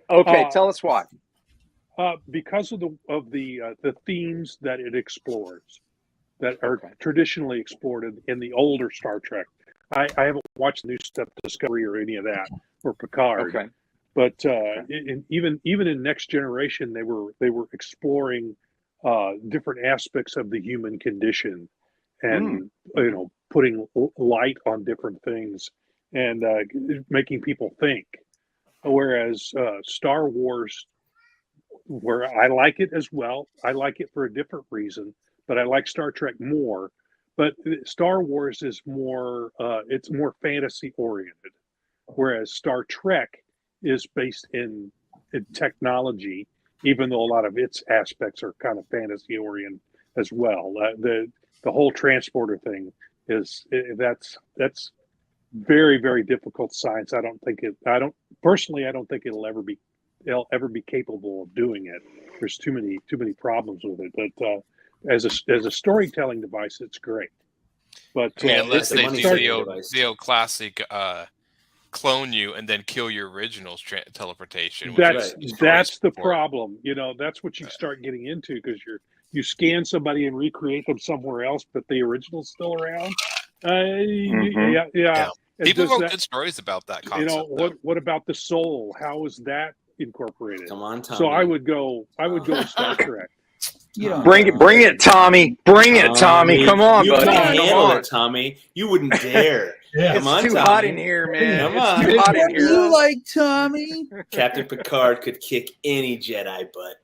[SPEAKER 6] Okay, tell us why.
[SPEAKER 8] Because of the themes that it explores that are traditionally explored in the older Star Trek. I haven't watched the new stuff, Discovery or any of that, or Picard.
[SPEAKER 6] Okay.
[SPEAKER 8] But even in Next Generation, they were exploring different aspects of the human condition, and putting light on different things and making people think. Whereas Star Wars, where I like it as well, I like it for a different reason, but I like Star Trek more. But Star Wars is more it's more fantasy oriented, whereas Star Trek is based in technology, even though a lot of its aspects are kind of fantasy oriented as well. The whole transporter thing that's very, very difficult science. I don't think it'll ever be capable of doing it. There's too many problems with it. But as a storytelling device, it's great. But
[SPEAKER 11] I mean, unless they do
[SPEAKER 8] Star-
[SPEAKER 11] the old classic clone you and then kill your original teleportation.
[SPEAKER 8] That's the problem. You know, that's what you start getting into, because you scan somebody and recreate them somewhere else, but the original's still around. Yeah.
[SPEAKER 11] People wrote good stories about that concept.
[SPEAKER 8] You know, what about the soul? How is that incorporated?
[SPEAKER 9] Come on, Tommy.
[SPEAKER 8] So I would go with Star Trek.
[SPEAKER 6] Bring it, Tommy. Bring it, Tommy. Come on,
[SPEAKER 9] you
[SPEAKER 6] buddy.
[SPEAKER 9] Can't handle it, Tommy. You wouldn't dare.
[SPEAKER 10] Yeah.
[SPEAKER 9] Come on,
[SPEAKER 6] It's too
[SPEAKER 9] Tommy.
[SPEAKER 6] hot in here, man.
[SPEAKER 9] Come on.
[SPEAKER 6] It's too hot in
[SPEAKER 12] What do
[SPEAKER 6] here.
[SPEAKER 12] you like, Tommy?
[SPEAKER 9] Captain Picard could kick any Jedi butt.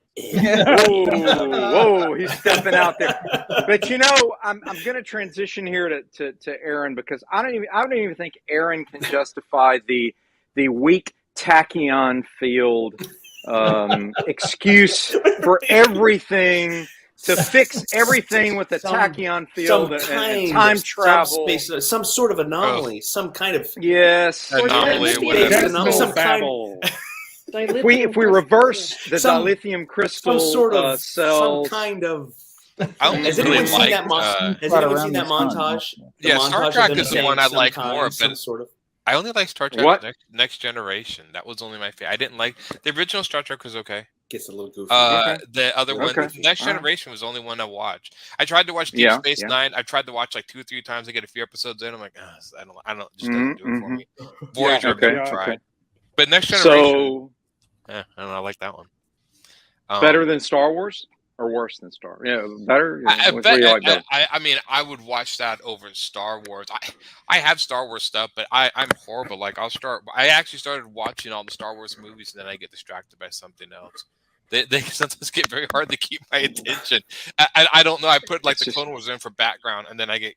[SPEAKER 6] Whoa, he's stepping out there. But you know, I'm going to transition here to Aaron, because I don't even think Aaron can justify the weak tachyon field excuse for everything, to fix everything with the tachyon field and time travel,
[SPEAKER 9] some sort of anomaly, some kind of
[SPEAKER 11] anomaly.
[SPEAKER 6] If we reverse the dilithium crystal
[SPEAKER 9] some sort of
[SPEAKER 6] cells,
[SPEAKER 9] some kind of.
[SPEAKER 11] Has anyone seen that
[SPEAKER 9] montage?
[SPEAKER 11] Yeah, Star Trek is the one I like more, but
[SPEAKER 9] sort of.
[SPEAKER 11] I only like Star Trek Next Generation. That was only my favorite. I didn't like the original Star Trek. Was okay.
[SPEAKER 9] Gets a little goofy.
[SPEAKER 11] The other one, Next Generation, was the only one I watched. I tried to watch Deep Space Nine. I tried to watch like 2 or 3 times to get a few episodes in. I'm like, I don't, just doesn't do it for me. Voyager, tried, but Next Generation. I don't know. I like that one.
[SPEAKER 6] Better than Star Wars, or worse than Star? Yeah, better.
[SPEAKER 11] I mean, I would watch that over Star Wars. I have Star Wars stuff, but I'm horrible. Like I actually started watching all the Star Wars movies, and then I get distracted by something else. They sometimes get very hard to keep my attention. I don't know. I put like the Clone Wars in for background, and then I get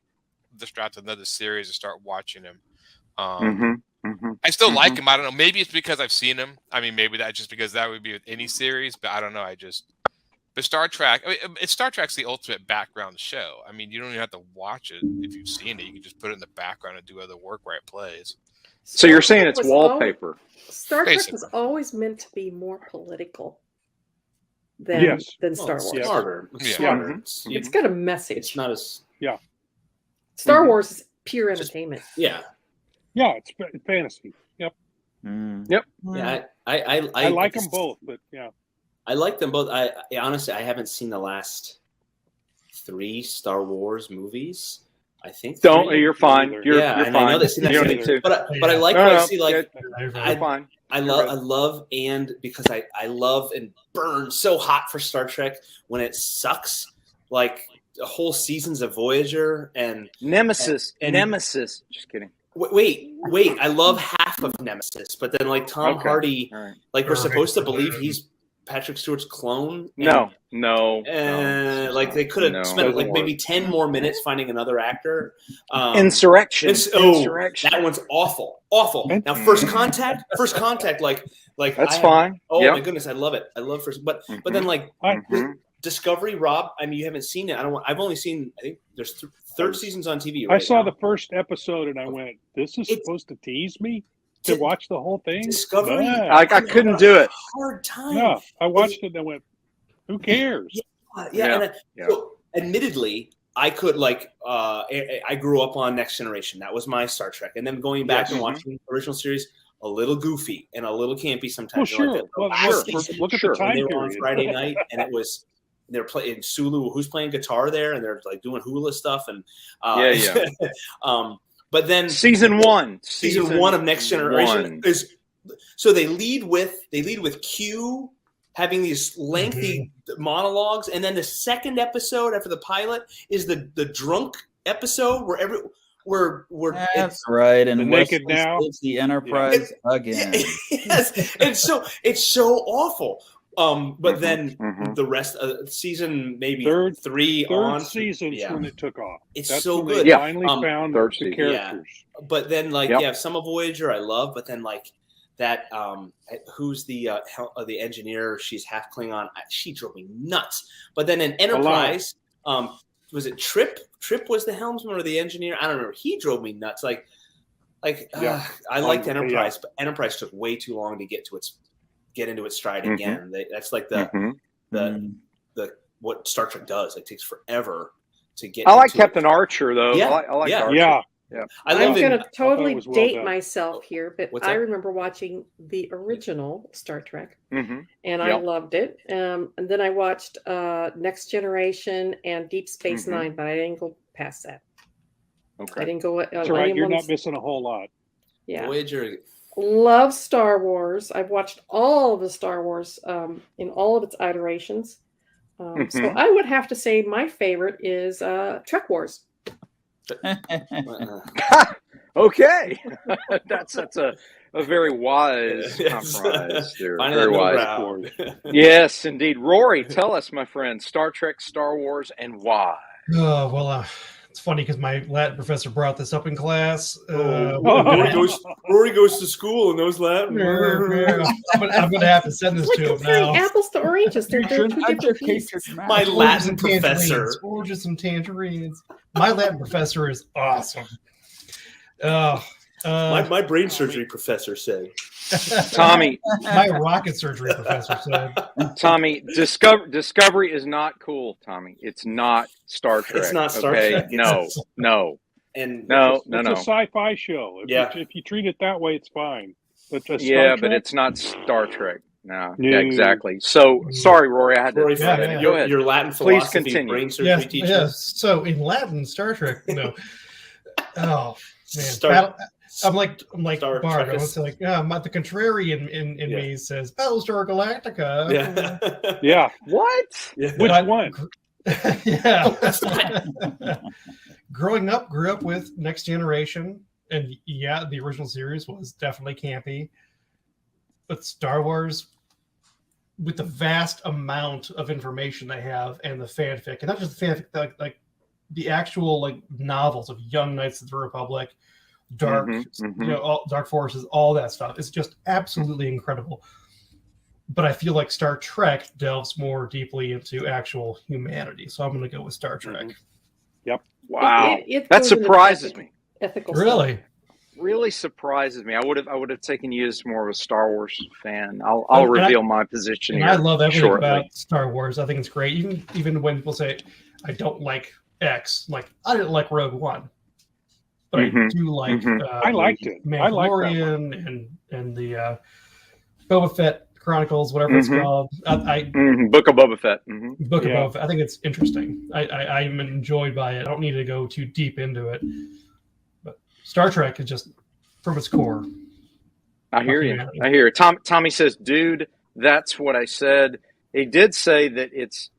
[SPEAKER 11] distracted with another series and start watching them. I still like him. I don't know. Maybe it's because I've seen him. I mean, maybe that's just because that would be with any series, but I don't know. But Star Trek, Star Trek's the ultimate background show. I mean, you don't even have to watch it if you've seen it. You can just put it in the background and do other work while it plays.
[SPEAKER 6] So you're saying it's wallpaper?
[SPEAKER 7] Star Trek was always meant to be more political than Star Wars.
[SPEAKER 9] Smarter.
[SPEAKER 7] It's got a message.
[SPEAKER 9] It's not as
[SPEAKER 7] Star Wars is pure entertainment.
[SPEAKER 9] Yeah,
[SPEAKER 8] it's fantasy. Yep.
[SPEAKER 9] Yeah, I
[SPEAKER 8] like them both, but
[SPEAKER 9] I like them both. I honestly, I haven't seen the last 3 Star Wars movies. I think.
[SPEAKER 6] You're fine. You're fine.
[SPEAKER 9] I know they see that.
[SPEAKER 6] You don't need to.
[SPEAKER 9] But I like what I see. Like,
[SPEAKER 6] fine.
[SPEAKER 9] I love, and because I love and burn so hot for Star Trek when it sucks, like the whole seasons of Voyager and
[SPEAKER 6] Nemesis.
[SPEAKER 9] and
[SPEAKER 6] Nemesis. Just kidding.
[SPEAKER 9] Wait! I love half of Nemesis, but then like Tom Hardy, like we're supposed to believe he's Patrick Stewart's clone.
[SPEAKER 6] No.
[SPEAKER 9] Like they could have spent like maybe 10 more minutes finding another actor.
[SPEAKER 6] Insurrection.
[SPEAKER 9] That one's awful. Now, First Contact. Like
[SPEAKER 6] that's fine.
[SPEAKER 9] Oh my goodness, I love it. I love First, but then like Discovery, Rob. I mean, you haven't seen it. I've only seen. I think there's 3rd seasons on TV.
[SPEAKER 8] I saw the first episode and I went, "This is supposed to tease me to watch the whole thing."
[SPEAKER 9] Discovery.
[SPEAKER 6] I couldn't do it.
[SPEAKER 9] Hard time.
[SPEAKER 8] Yeah, I watched it and I went, "Who cares?"
[SPEAKER 9] So, admittedly, I could I grew up on Next Generation. That was my Star Trek, and then going back and watching the original series, a little goofy and a little campy sometimes.
[SPEAKER 8] Well, sure. Look at the time
[SPEAKER 9] they were
[SPEAKER 8] period.
[SPEAKER 9] on Friday night, and they're playing Sulu, who's playing guitar there, and they're like doing hula stuff, and but then season one of Next Generation is so they lead with Q having these lengthy monologues, and then the second episode after the pilot is the drunk episode where
[SPEAKER 12] that's right, and
[SPEAKER 8] the naked now
[SPEAKER 12] the Enterprise again.
[SPEAKER 9] Yes, and so it's so awful. But then the rest of the season, maybe third
[SPEAKER 8] season's when it took off.
[SPEAKER 9] That's so good.
[SPEAKER 8] They finally found the characters.
[SPEAKER 9] Yeah. But then some of Voyager I love, but then like that who's the engineer? She's half Klingon. She drove me nuts. But then in Enterprise, was it Trip? Trip was the helmsman or the engineer? I don't remember. He drove me nuts. I liked Enterprise, but Enterprise took way too long to get into its stride again. That's like the what Star Trek does. It takes forever to get.
[SPEAKER 6] I like
[SPEAKER 9] into
[SPEAKER 6] Captain
[SPEAKER 9] it.
[SPEAKER 6] Archer though.
[SPEAKER 9] Yeah,
[SPEAKER 6] I like
[SPEAKER 9] yeah.
[SPEAKER 6] Archer.
[SPEAKER 8] Yeah.
[SPEAKER 6] Yeah.
[SPEAKER 9] I
[SPEAKER 7] I'm
[SPEAKER 9] love
[SPEAKER 7] going
[SPEAKER 9] it.
[SPEAKER 7] to totally
[SPEAKER 8] was well
[SPEAKER 7] date
[SPEAKER 8] done.
[SPEAKER 7] myself here, but
[SPEAKER 9] What's
[SPEAKER 7] I
[SPEAKER 9] that?
[SPEAKER 7] remember watching the original Star Trek,
[SPEAKER 6] Mm-hmm.
[SPEAKER 7] and I loved it. And then I watched Next Generation and Deep Space
[SPEAKER 6] Mhm.
[SPEAKER 7] Nine, but I didn't go past that. I
[SPEAKER 6] Okay.
[SPEAKER 7] didn't go.
[SPEAKER 8] That's all right. You're not missing a whole lot.
[SPEAKER 7] Yeah.
[SPEAKER 9] Voyager.
[SPEAKER 7] Love Star Wars. I've watched all of the Star Wars in all of its iterations. So
[SPEAKER 6] Mhm.
[SPEAKER 7] I would have to say my favorite is Trek Wars.
[SPEAKER 6] Okay. that's a very wise compromise there.
[SPEAKER 9] Finding
[SPEAKER 6] Very
[SPEAKER 9] that middle
[SPEAKER 6] wise.
[SPEAKER 9] ground.
[SPEAKER 6] Yes, indeed. Rory, tell us, my friend, Star Trek, Star Wars, and why.
[SPEAKER 10] Oh, well, it's funny because my Latin professor brought this up in class.
[SPEAKER 9] Rory goes to school and knows Latin.
[SPEAKER 10] I'm going to have to send this to him now.
[SPEAKER 7] Apples to oranges. They're two different pieces.
[SPEAKER 9] My Latin professor.
[SPEAKER 10] Oranges and tangerines. My Latin professor is awesome.
[SPEAKER 9] My brain surgery professor said.
[SPEAKER 6] Tommy.
[SPEAKER 10] My rocket surgery professor said.
[SPEAKER 6] Tommy, Discovery is not cool, Tommy. It's not Star Trek.
[SPEAKER 9] It's not Star Trek.
[SPEAKER 6] No.
[SPEAKER 9] And
[SPEAKER 6] no.
[SPEAKER 8] It's a sci-fi show. If you treat it that way, it's fine. But but
[SPEAKER 6] it's not Star Trek. No. Yeah, exactly. So sorry, Rory, I had to.
[SPEAKER 9] Rory,
[SPEAKER 6] Go ahead.
[SPEAKER 9] Your Latin
[SPEAKER 6] Please
[SPEAKER 9] philosophy
[SPEAKER 6] continue.
[SPEAKER 9] brain surgery teacher.
[SPEAKER 10] Yes. So in Latin, Star Trek, oh man, I'm like
[SPEAKER 9] Star
[SPEAKER 10] Bargo.
[SPEAKER 9] Trek is-
[SPEAKER 10] It's like the contrarian in me says Battlestar Galactica.
[SPEAKER 9] Yeah.
[SPEAKER 6] What?
[SPEAKER 9] Yeah.
[SPEAKER 8] Which one?
[SPEAKER 10] Yeah. Grew up with Next Generation, and the original series was definitely campy. But Star Wars, with the vast amount of information they have and the fanfic, and not just the fanfic, like the actual novels of Young Knights of the Republic, Dark, Dark Forces, all that stuff. It's just absolutely incredible. But I feel like Star Trek delves more deeply into actual humanity, so I'm going to go with Star Trek.
[SPEAKER 8] Yep.
[SPEAKER 6] Wow,
[SPEAKER 7] It
[SPEAKER 6] that
[SPEAKER 7] goes into
[SPEAKER 6] surprises me.
[SPEAKER 7] Ethical
[SPEAKER 10] Really?
[SPEAKER 6] Really surprises me. I would have taken you as more of a Star Wars fan. I'll reveal my position
[SPEAKER 10] and
[SPEAKER 6] here.
[SPEAKER 10] I love everything
[SPEAKER 6] shortly.
[SPEAKER 10] about Star Wars. I think it's great. Even when people say I don't like X, like I didn't like Rogue One, but I do like.
[SPEAKER 8] I liked it. I liked that
[SPEAKER 10] Mandalorian and the Boba Fett Chronicles, whatever it's called.
[SPEAKER 6] Book of Boba Fett.
[SPEAKER 10] Book of Boba Fett. I think it's interesting. I'm enjoyed by it. I don't need to go too deep into it. But Star Trek is just from its core.
[SPEAKER 6] I hear you. I hear you. Tommy says, "Dude, that's what I said." He did say that it's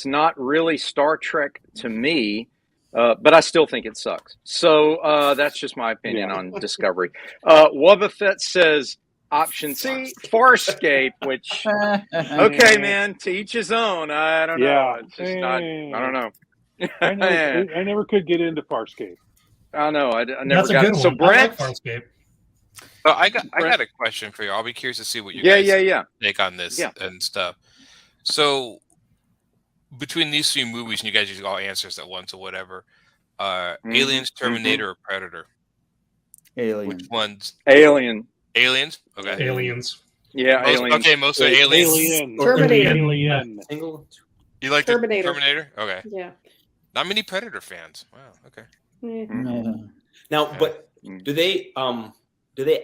[SPEAKER 6] not really Star Trek to me, but I still think it sucks. So that's just my opinion on Discovery. Boba Fett says, option C, Farscape, which, okay, man, to each his own. I don't know.
[SPEAKER 8] Yeah.
[SPEAKER 6] It's just not, I don't know.
[SPEAKER 8] I never could get into Farscape.
[SPEAKER 6] I know. I never
[SPEAKER 10] That's
[SPEAKER 6] got
[SPEAKER 10] a
[SPEAKER 6] it.
[SPEAKER 10] good
[SPEAKER 6] So
[SPEAKER 10] one. I like
[SPEAKER 6] Brent,
[SPEAKER 10] Farscape.
[SPEAKER 11] I got a question for you. I'll be curious to see what you guys take on this and stuff. So between these three movies, and you guys use all answers at once or whatever, Aliens, Terminator, or Predator?
[SPEAKER 12] Alien.
[SPEAKER 11] Which one's
[SPEAKER 6] Alien?
[SPEAKER 11] Aliens? Okay.
[SPEAKER 10] Aliens.
[SPEAKER 6] Yeah, Aliens.
[SPEAKER 11] Okay, most are aliens.
[SPEAKER 8] Alien.
[SPEAKER 7] Terminator.
[SPEAKER 8] Alien.
[SPEAKER 11] You like
[SPEAKER 7] Terminator.
[SPEAKER 11] the Terminator? Okay.
[SPEAKER 7] Yeah.
[SPEAKER 11] Not many Predator fans. Wow. Okay.
[SPEAKER 9] Now, but do they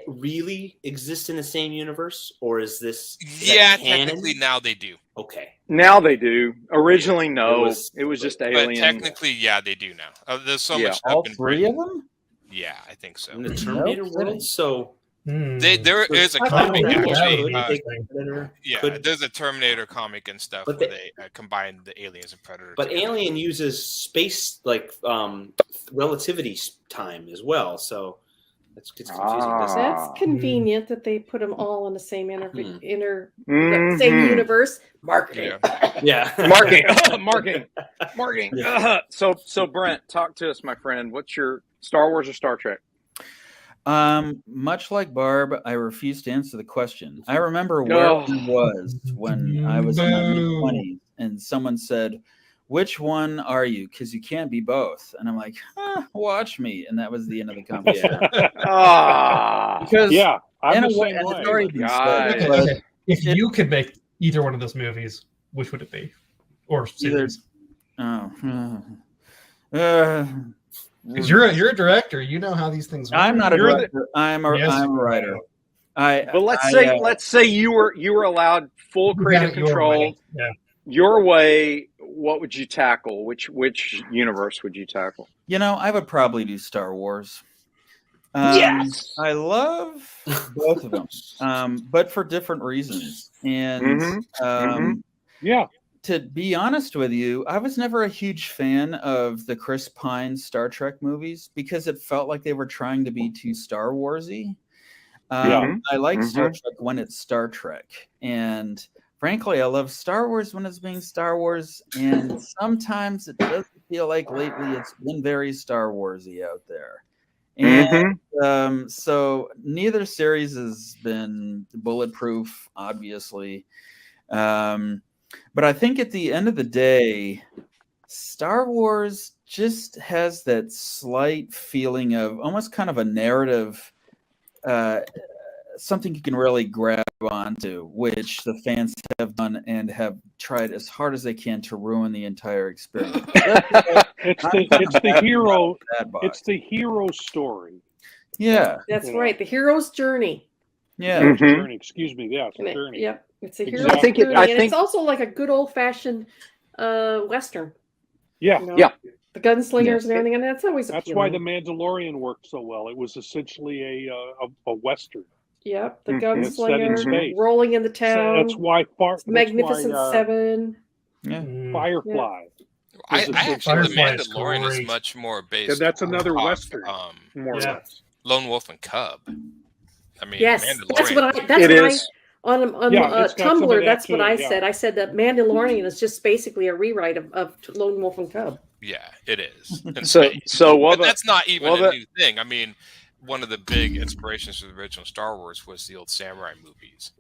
[SPEAKER 9] really exist in the same universe, or is this
[SPEAKER 11] technically now they do.
[SPEAKER 9] Okay.
[SPEAKER 6] Now they do. Originally, no. It was just Alien.
[SPEAKER 11] But technically, they do now. There's so much stuff
[SPEAKER 12] all
[SPEAKER 11] in
[SPEAKER 12] three of them?
[SPEAKER 11] Yeah, I think so.
[SPEAKER 9] In the Terminator world, so
[SPEAKER 11] there is a
[SPEAKER 10] I
[SPEAKER 11] comic
[SPEAKER 10] think
[SPEAKER 11] actually.
[SPEAKER 9] Could-
[SPEAKER 11] There's a Terminator comic and stuff
[SPEAKER 9] But
[SPEAKER 11] where they combine the aliens and Predator.
[SPEAKER 9] But
[SPEAKER 11] together.
[SPEAKER 9] Alien uses space relativity time as well, so it's confusing.
[SPEAKER 7] That's convenient that they put them all in the same same universe. Marketing.
[SPEAKER 9] Yeah.
[SPEAKER 6] Marketing. So Brent, talk to us, my friend. What's your Star Wars or Star Trek?
[SPEAKER 12] Much like Barb, I refuse to answer the question. I remember where I was when I was in my mid-20s, and someone said, "Which one are you? Because you can't be both." And I'm like, watch me. And that was the end of the conversation. Because
[SPEAKER 8] I'm
[SPEAKER 12] in
[SPEAKER 8] the
[SPEAKER 12] a way,
[SPEAKER 8] same
[SPEAKER 12] and
[SPEAKER 8] way.
[SPEAKER 12] it's already been said, but
[SPEAKER 10] If you could make either one of those movies, which would it be? Or series? Because you're a director, you know how these things work.
[SPEAKER 12] I'm not a director. I'm a writer.
[SPEAKER 6] But let's say you were allowed full creative control.
[SPEAKER 10] Yeah.
[SPEAKER 6] Your way. What would you tackle? Which universe would you tackle?
[SPEAKER 12] I would probably do Star Wars.
[SPEAKER 6] Yes,
[SPEAKER 12] I love both of them, but for different reasons. And
[SPEAKER 8] yeah,
[SPEAKER 12] to be honest with you, I was never a huge fan of the Chris Pine Star Trek movies because it felt like they were trying to be too Star Warsy. I like Star Trek when it's Star Trek, and frankly, I love Star Wars when it's being Star Wars. And sometimes it doesn't feel like lately it's been very Star Warsy out there. And so neither series has been bulletproof, obviously. But I think at the end of the day, Star Wars just has that slight feeling of almost kind of a narrative, something you can really grab onto, which the fans have done and have tried as hard as they can to ruin the entire experience.
[SPEAKER 8] It's the hero. It's the hero story.
[SPEAKER 12] Yeah,
[SPEAKER 7] that's right. The hero's journey.
[SPEAKER 12] Yeah,
[SPEAKER 8] journey. Excuse me. Yeah, it's a journey.
[SPEAKER 7] Yep, it's a hero's
[SPEAKER 6] I
[SPEAKER 7] journey,
[SPEAKER 6] think
[SPEAKER 7] it's also like a good old fashioned Western.
[SPEAKER 8] Yeah,
[SPEAKER 7] the gunslingers and everything, and that's always
[SPEAKER 8] that's why the Mandalorian worked so well. It was essentially a Western.
[SPEAKER 7] Yep, the gunslinger rolling in the town.
[SPEAKER 8] So that's why
[SPEAKER 7] Magnificent Seven.
[SPEAKER 8] Firefly.
[SPEAKER 11] I actually the Mandalorian is much more based.
[SPEAKER 8] And that's another Western. More or less.
[SPEAKER 11] Lone Wolf and Cub. I mean,
[SPEAKER 7] yes,
[SPEAKER 11] Mandalorian.
[SPEAKER 7] that's what I on Tumblr. That's what I said. I said that Mandalorian is just basically a rewrite of Lone Wolf and Cub.
[SPEAKER 11] Yeah, it is.
[SPEAKER 6] But
[SPEAKER 11] that's not even a new thing. I mean, one of the big inspirations for the original Star Wars was the old samurai movies.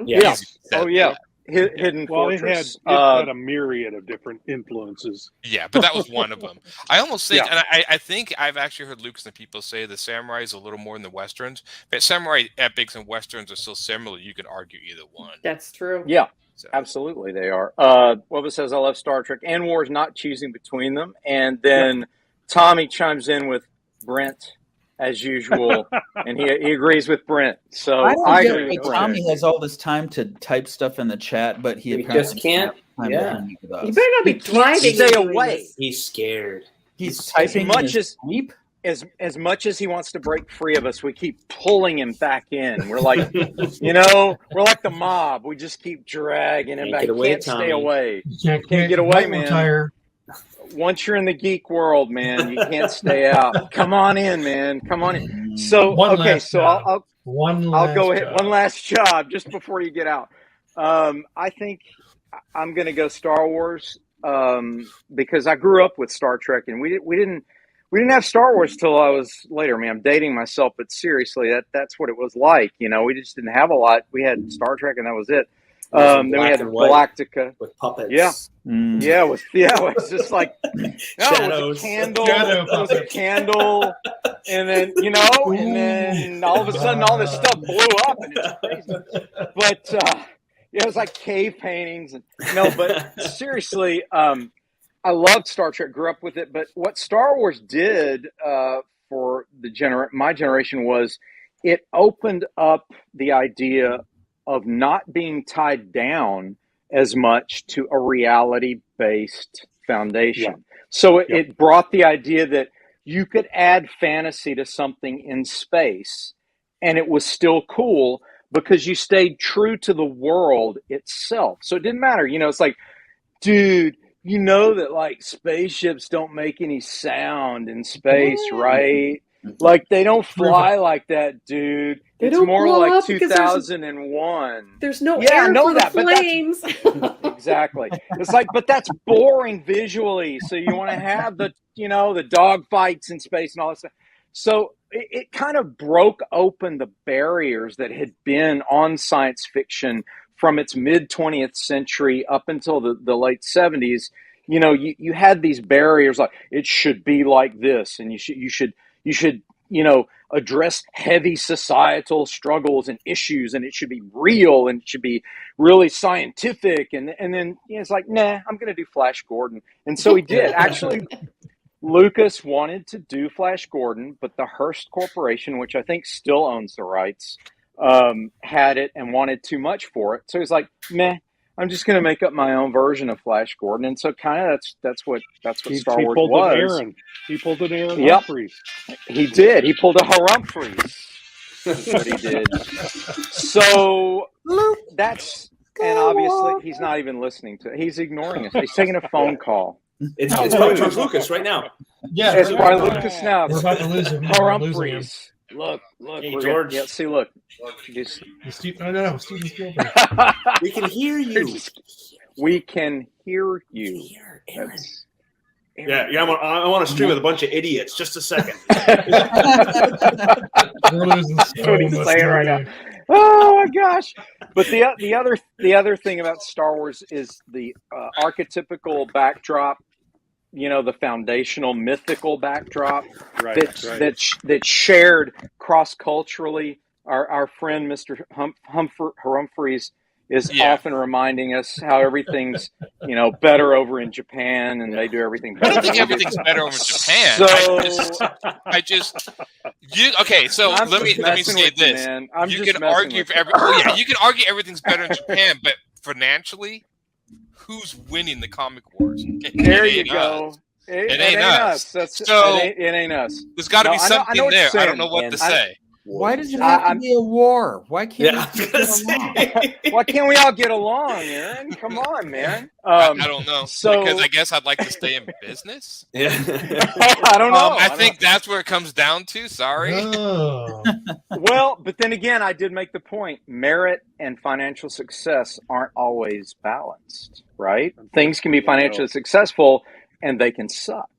[SPEAKER 6] Yeah. Oh yeah. Hidden Fortress.
[SPEAKER 8] It had a myriad of different influences.
[SPEAKER 11] Yeah, but that was one of them. I almost think, and I think I've actually heard Luke and people say the samurai is a little more than the westerns. But samurai epics and westerns are still similar. You could argue either one.
[SPEAKER 7] That's true.
[SPEAKER 6] Yeah, absolutely they are. Wubba says, I love Star Trek and Wars, not choosing between them. And then Tommy chimes in with Brent, as usual, and he agrees with Brent. So I agree with Brent.
[SPEAKER 12] Tommy has all this time to type stuff in the chat, but he
[SPEAKER 9] just can't.
[SPEAKER 12] Yeah,
[SPEAKER 7] you better not be driving.
[SPEAKER 6] Stay away.
[SPEAKER 9] He's scared.
[SPEAKER 12] He's typing
[SPEAKER 6] as much as he wants to break free of us, we keep pulling him back in. We're like, we're like the mob. We just keep dragging him back. He can't stay away. Can't get away, man. Once you're in the geek world, man, you can't stay out. Come on in, man. Come on in. So I'll go ahead. One last job just before you get out. I think I'm going to go Star Wars because I grew up with Star Trek, and we didn't have Star Wars till I was later. I mean, I'm dating myself, but seriously, that's what it was like. We just didn't have a lot. We had Star Trek, and that was it. Then we had Galactica
[SPEAKER 9] with puppets.
[SPEAKER 6] Yeah, it was just like it was a candle, and then and then all of a sudden all this stuff blew up, and it's crazy. But it was like cave paintings, but seriously, I loved Star Trek, grew up with it. But what Star Wars did for my generation was it opened up the idea of not being tied down as much to a reality-based foundation. So it brought the idea that you could add fantasy to something in space and it was still cool because you stayed true to the world itself. So it didn't matter. It's like, dude, that like spaceships don't make any sound in space, right? Like they don't fly like that, dude. It's more like 2001.
[SPEAKER 7] There's no air for the flames.
[SPEAKER 6] Exactly. It's like, but that's boring visually. So you want to have the dog fights in space and all that stuff. So it kind of broke open the barriers that had been on science fiction from its mid 20th century up until the late 70s. You had these barriers like it should be like this, and you should address heavy societal struggles and issues, and it should be real, and it should be really scientific. And then it's like, nah, I'm going to do Flash Gordon. And so he did. Actually, Lucas wanted to do Flash Gordon, but the Hearst Corporation, which I think still owns the rights, had it and wanted too much for it. So he's like, meh, I'm just going to make up my own version of Flash Gordon. And so kind of that's what Star Wars was.
[SPEAKER 8] He pulled an Aaron
[SPEAKER 6] Yep.
[SPEAKER 8] Humphreys.
[SPEAKER 6] He did. He pulled a Humphreys. That's what he did. So that's, and obviously he's not even listening to it. He's ignoring us. He's taking a phone call.
[SPEAKER 9] It's probably George Lucas right now.
[SPEAKER 10] Yeah,
[SPEAKER 6] it's probably Lucas now.
[SPEAKER 10] We're about to lose him.
[SPEAKER 6] Humphreys. Look,
[SPEAKER 9] hey, George.
[SPEAKER 6] Yeah, see, look.
[SPEAKER 10] No, Steven Spielberg.
[SPEAKER 9] We can hear you.
[SPEAKER 6] We can hear you.
[SPEAKER 9] Yeah, I want to stream with a bunch of idiots. Just a second.
[SPEAKER 10] We're losing so
[SPEAKER 6] what he's
[SPEAKER 10] much
[SPEAKER 6] saying right
[SPEAKER 10] money.
[SPEAKER 6] now. Oh my gosh! But the other thing about Star Wars is the archetypical backdrop. You know, the foundational mythical backdrop that shared cross culturally. Our friend Mr. Humphreys is often reminding us how everything's better over in Japan, and they do everything better.
[SPEAKER 11] I don't think everything's better over in Japan.
[SPEAKER 6] So
[SPEAKER 11] okay. So let me say this: you can argue you can argue everything's better in Japan, but financially, who's winning the comic wars?
[SPEAKER 6] There you go.
[SPEAKER 11] It ain't us.
[SPEAKER 6] It ain't us.
[SPEAKER 11] There's got to be something there. I don't know what to say.
[SPEAKER 12] Why does it have to be a war? Why can't we get along?
[SPEAKER 6] Why can't we all get along, Aaron? Come on, man.
[SPEAKER 11] I don't know. Because I guess I'd like to stay in business.
[SPEAKER 9] Yeah.
[SPEAKER 6] I don't know.
[SPEAKER 11] I think that's where it comes down to. Sorry.
[SPEAKER 10] Oh.
[SPEAKER 6] Well, but then again, I did make the point. Merit and financial success aren't always balanced, right? Things can be financially successful and they can suck,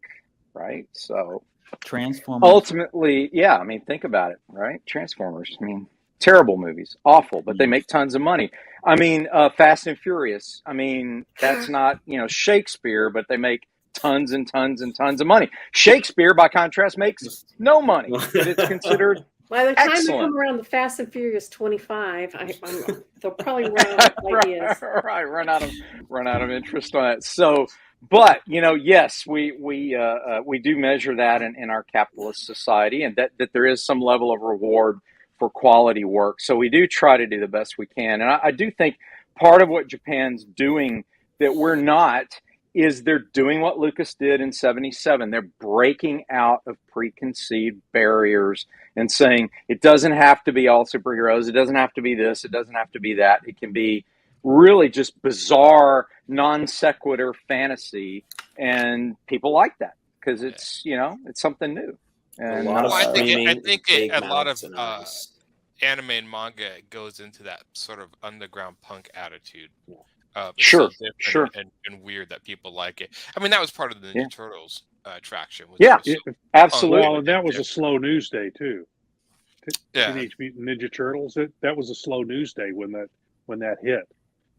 [SPEAKER 6] right? So
[SPEAKER 12] Transformers.
[SPEAKER 6] Ultimately, yeah. I mean, think about it, right? Transformers. I mean, terrible movies, awful, but they make tons of money. I mean, Fast and Furious. I mean, that's not Shakespeare, but they make tons and tons and tons of money. Shakespeare, by contrast, makes no money, but it's considered
[SPEAKER 7] By the time
[SPEAKER 6] excellent.
[SPEAKER 7] they come around the Fast and Furious 25, they'll probably run out of ideas.
[SPEAKER 6] Right, run out of interest on it. So. But yes, we do measure that in our capitalist society, and that there is some level of reward for quality work. So we do try to do the best we can, and I do think part of what Japan's doing that we're not is they're doing what Lucas did in '77. They're breaking out of preconceived barriers and saying it doesn't have to be all superheroes. It doesn't have to be this. It doesn't have to be that. It can be really just bizarre, non sequitur fantasy, and people like that because it's it's something new. And
[SPEAKER 11] I think a lot of anime and manga goes into that sort of underground punk attitude.
[SPEAKER 6] Sure.
[SPEAKER 11] And weird that people like it. I mean, that was part of the Ninja Turtles traction.
[SPEAKER 6] Absolutely.
[SPEAKER 8] Well, and that was a slow news day too.
[SPEAKER 11] Yeah.
[SPEAKER 8] Teenage Mutant Ninja Turtles. That was a slow news day when that hit.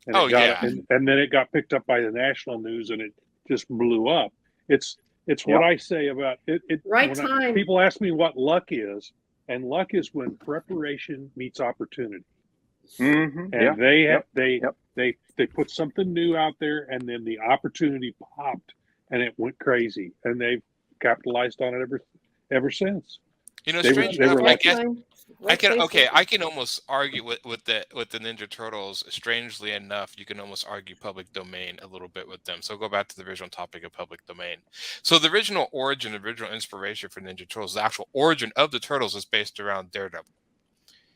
[SPEAKER 8] And and then it got picked up by the national news, and it just blew up. It's what I say about it.
[SPEAKER 7] Right time.
[SPEAKER 8] People ask me what luck is, and luck is when preparation meets opportunity.
[SPEAKER 6] Mm-hmm.
[SPEAKER 8] And they put something new out there, and then the opportunity popped, and it went crazy, and they've capitalized on it ever since.
[SPEAKER 11] Strange enough, I can almost argue with the Ninja Turtles. Strangely enough, you can almost argue public domain a little bit with them. So go back to the original topic of public domain. So the original origin, the original inspiration for Ninja Turtles, the actual origin of the Turtles is based around Daredevil.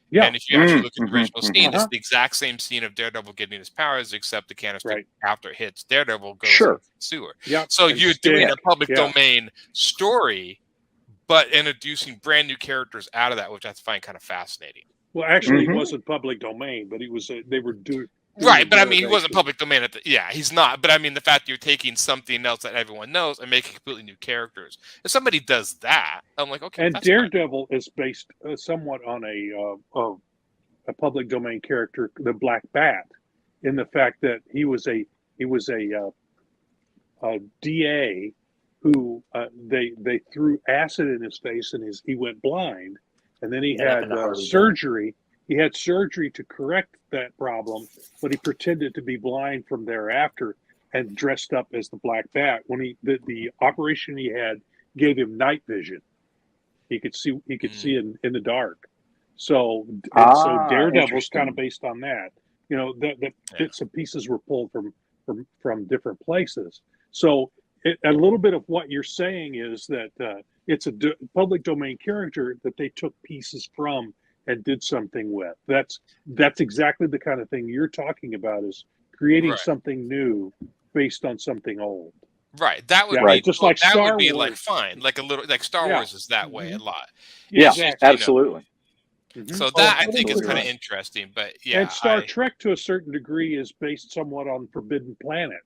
[SPEAKER 11] Yeah. And if you actually look at the original scene, it's the exact same scene of Daredevil getting his powers, except the canister after it hits Daredevil goes into the sewer.
[SPEAKER 8] Yep.
[SPEAKER 11] So you're doing a public domain story, but introducing brand new characters out of that, which I find kind of fascinating.
[SPEAKER 8] Well, actually, it wasn't public domain, but he was. They were doing.
[SPEAKER 11] Right, but I mean, he wasn't public domain he's not. But I mean, the fact that you're taking something else that everyone knows and making completely new characters. If somebody does that, I'm like, okay.
[SPEAKER 8] And Daredevil is based somewhat on a public domain character, the Black Bat, in the fact that he was a DA who they threw acid in his face and he went blind, and then he had surgery. He had surgery to correct that problem, but he pretended to be blind from thereafter and dressed up as the Black Bat. When the operation he had gave him night vision. He could see in the dark. So Daredevil's kind of based on that. You know, that bits and pieces were pulled from different places. So a little bit of what you're saying is that it's a public domain character that they took pieces from and did something with. That's exactly the kind of thing you're talking about, is creating something new based on something old.
[SPEAKER 11] Right. That would be just like Star Wars. Like fine. Like a little like Star Wars is that way a lot.
[SPEAKER 6] Yeah, absolutely.
[SPEAKER 11] So that I think is kind of interesting, but
[SPEAKER 8] and Star Trek to a certain degree is based somewhat on Forbidden Planet.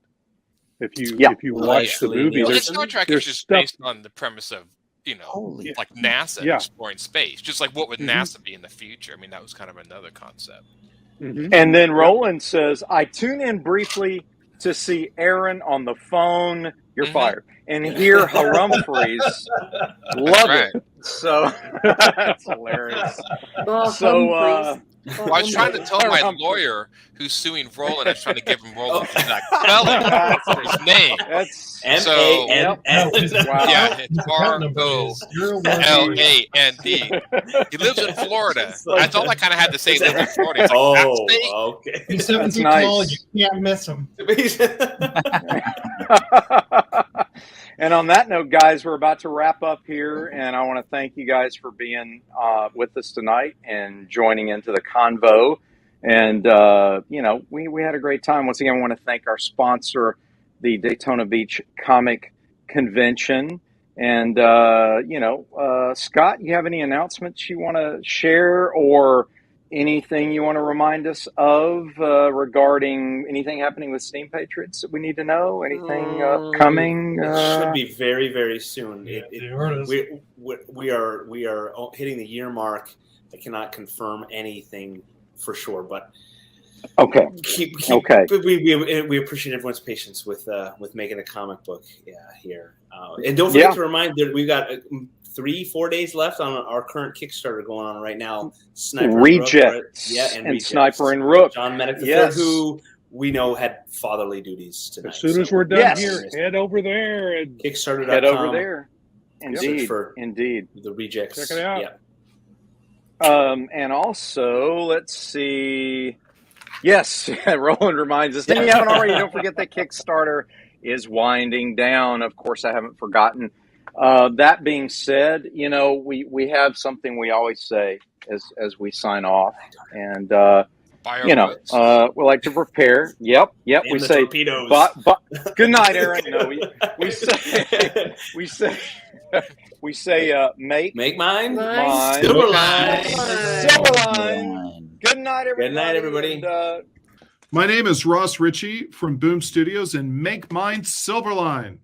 [SPEAKER 8] If you watch the movie,
[SPEAKER 11] Star Trek is just based on the premise of like NASA exploring space, just like what would NASA be in the future. I mean, that was kind of another concept.
[SPEAKER 6] And then Roland says, "I tune in briefly to see Aaron on the phone. You're fired. And hear Humphreys. Love it." So that's hilarious.
[SPEAKER 11] I was trying to tell my lawyer who's suing Roland. I was trying to give him Roland's exact spelling for his name.
[SPEAKER 6] That's
[SPEAKER 11] M-A-N-N. Yeah, it's R-O-L-A-N-D. He lives in Florida. That's all I kind of had to say. He lives in Florida. He's like,
[SPEAKER 9] okay.
[SPEAKER 10] He's 7 feet tall. You can't miss him.
[SPEAKER 6] And on that note, guys, we're about to wrap up here, and I want to thank you guys for being with us tonight and joining into the convo. And we had a great time. Once again, I want to thank our sponsor, the Daytona Beach Comic Convention. And Scott, you have any announcements you want to share, or anything you want to remind us of regarding anything happening with Steam Patriots that we need to know? Anything coming?
[SPEAKER 9] It should be very, very soon. We are hitting the year mark. I cannot confirm anything for sure, but
[SPEAKER 6] okay.
[SPEAKER 9] We appreciate everyone's patience with making a comic book here. And don't forget to remind that we've got 3-4 days left on our current Kickstarter going on right now. Sniper
[SPEAKER 6] Rejects.
[SPEAKER 9] and
[SPEAKER 6] Sniper and Rook.
[SPEAKER 9] John Medic III, who we know had fatherly duties tonight.
[SPEAKER 8] As soon as we're done here, head over there and
[SPEAKER 9] Kickstarter.com.
[SPEAKER 6] Head over there. Indeed.
[SPEAKER 9] Indeed. The Rejects.
[SPEAKER 8] Check it out.
[SPEAKER 9] Yeah.
[SPEAKER 6] And also, let's see. Yes, Roland reminds us. If you haven't already, don't forget that Kickstarter is winding down. Of course, I haven't forgotten. That being said, we have something we always say as we sign off, and we like to prepare. Yep. We say
[SPEAKER 9] torpedoes.
[SPEAKER 6] Good night, Aaron. No, we say make
[SPEAKER 9] mine.
[SPEAKER 6] Silverline. Good night, everybody.
[SPEAKER 9] Good night, everybody.
[SPEAKER 6] And,
[SPEAKER 13] my name is Ross Ritchie from Boom Studios, and make mine Silverline.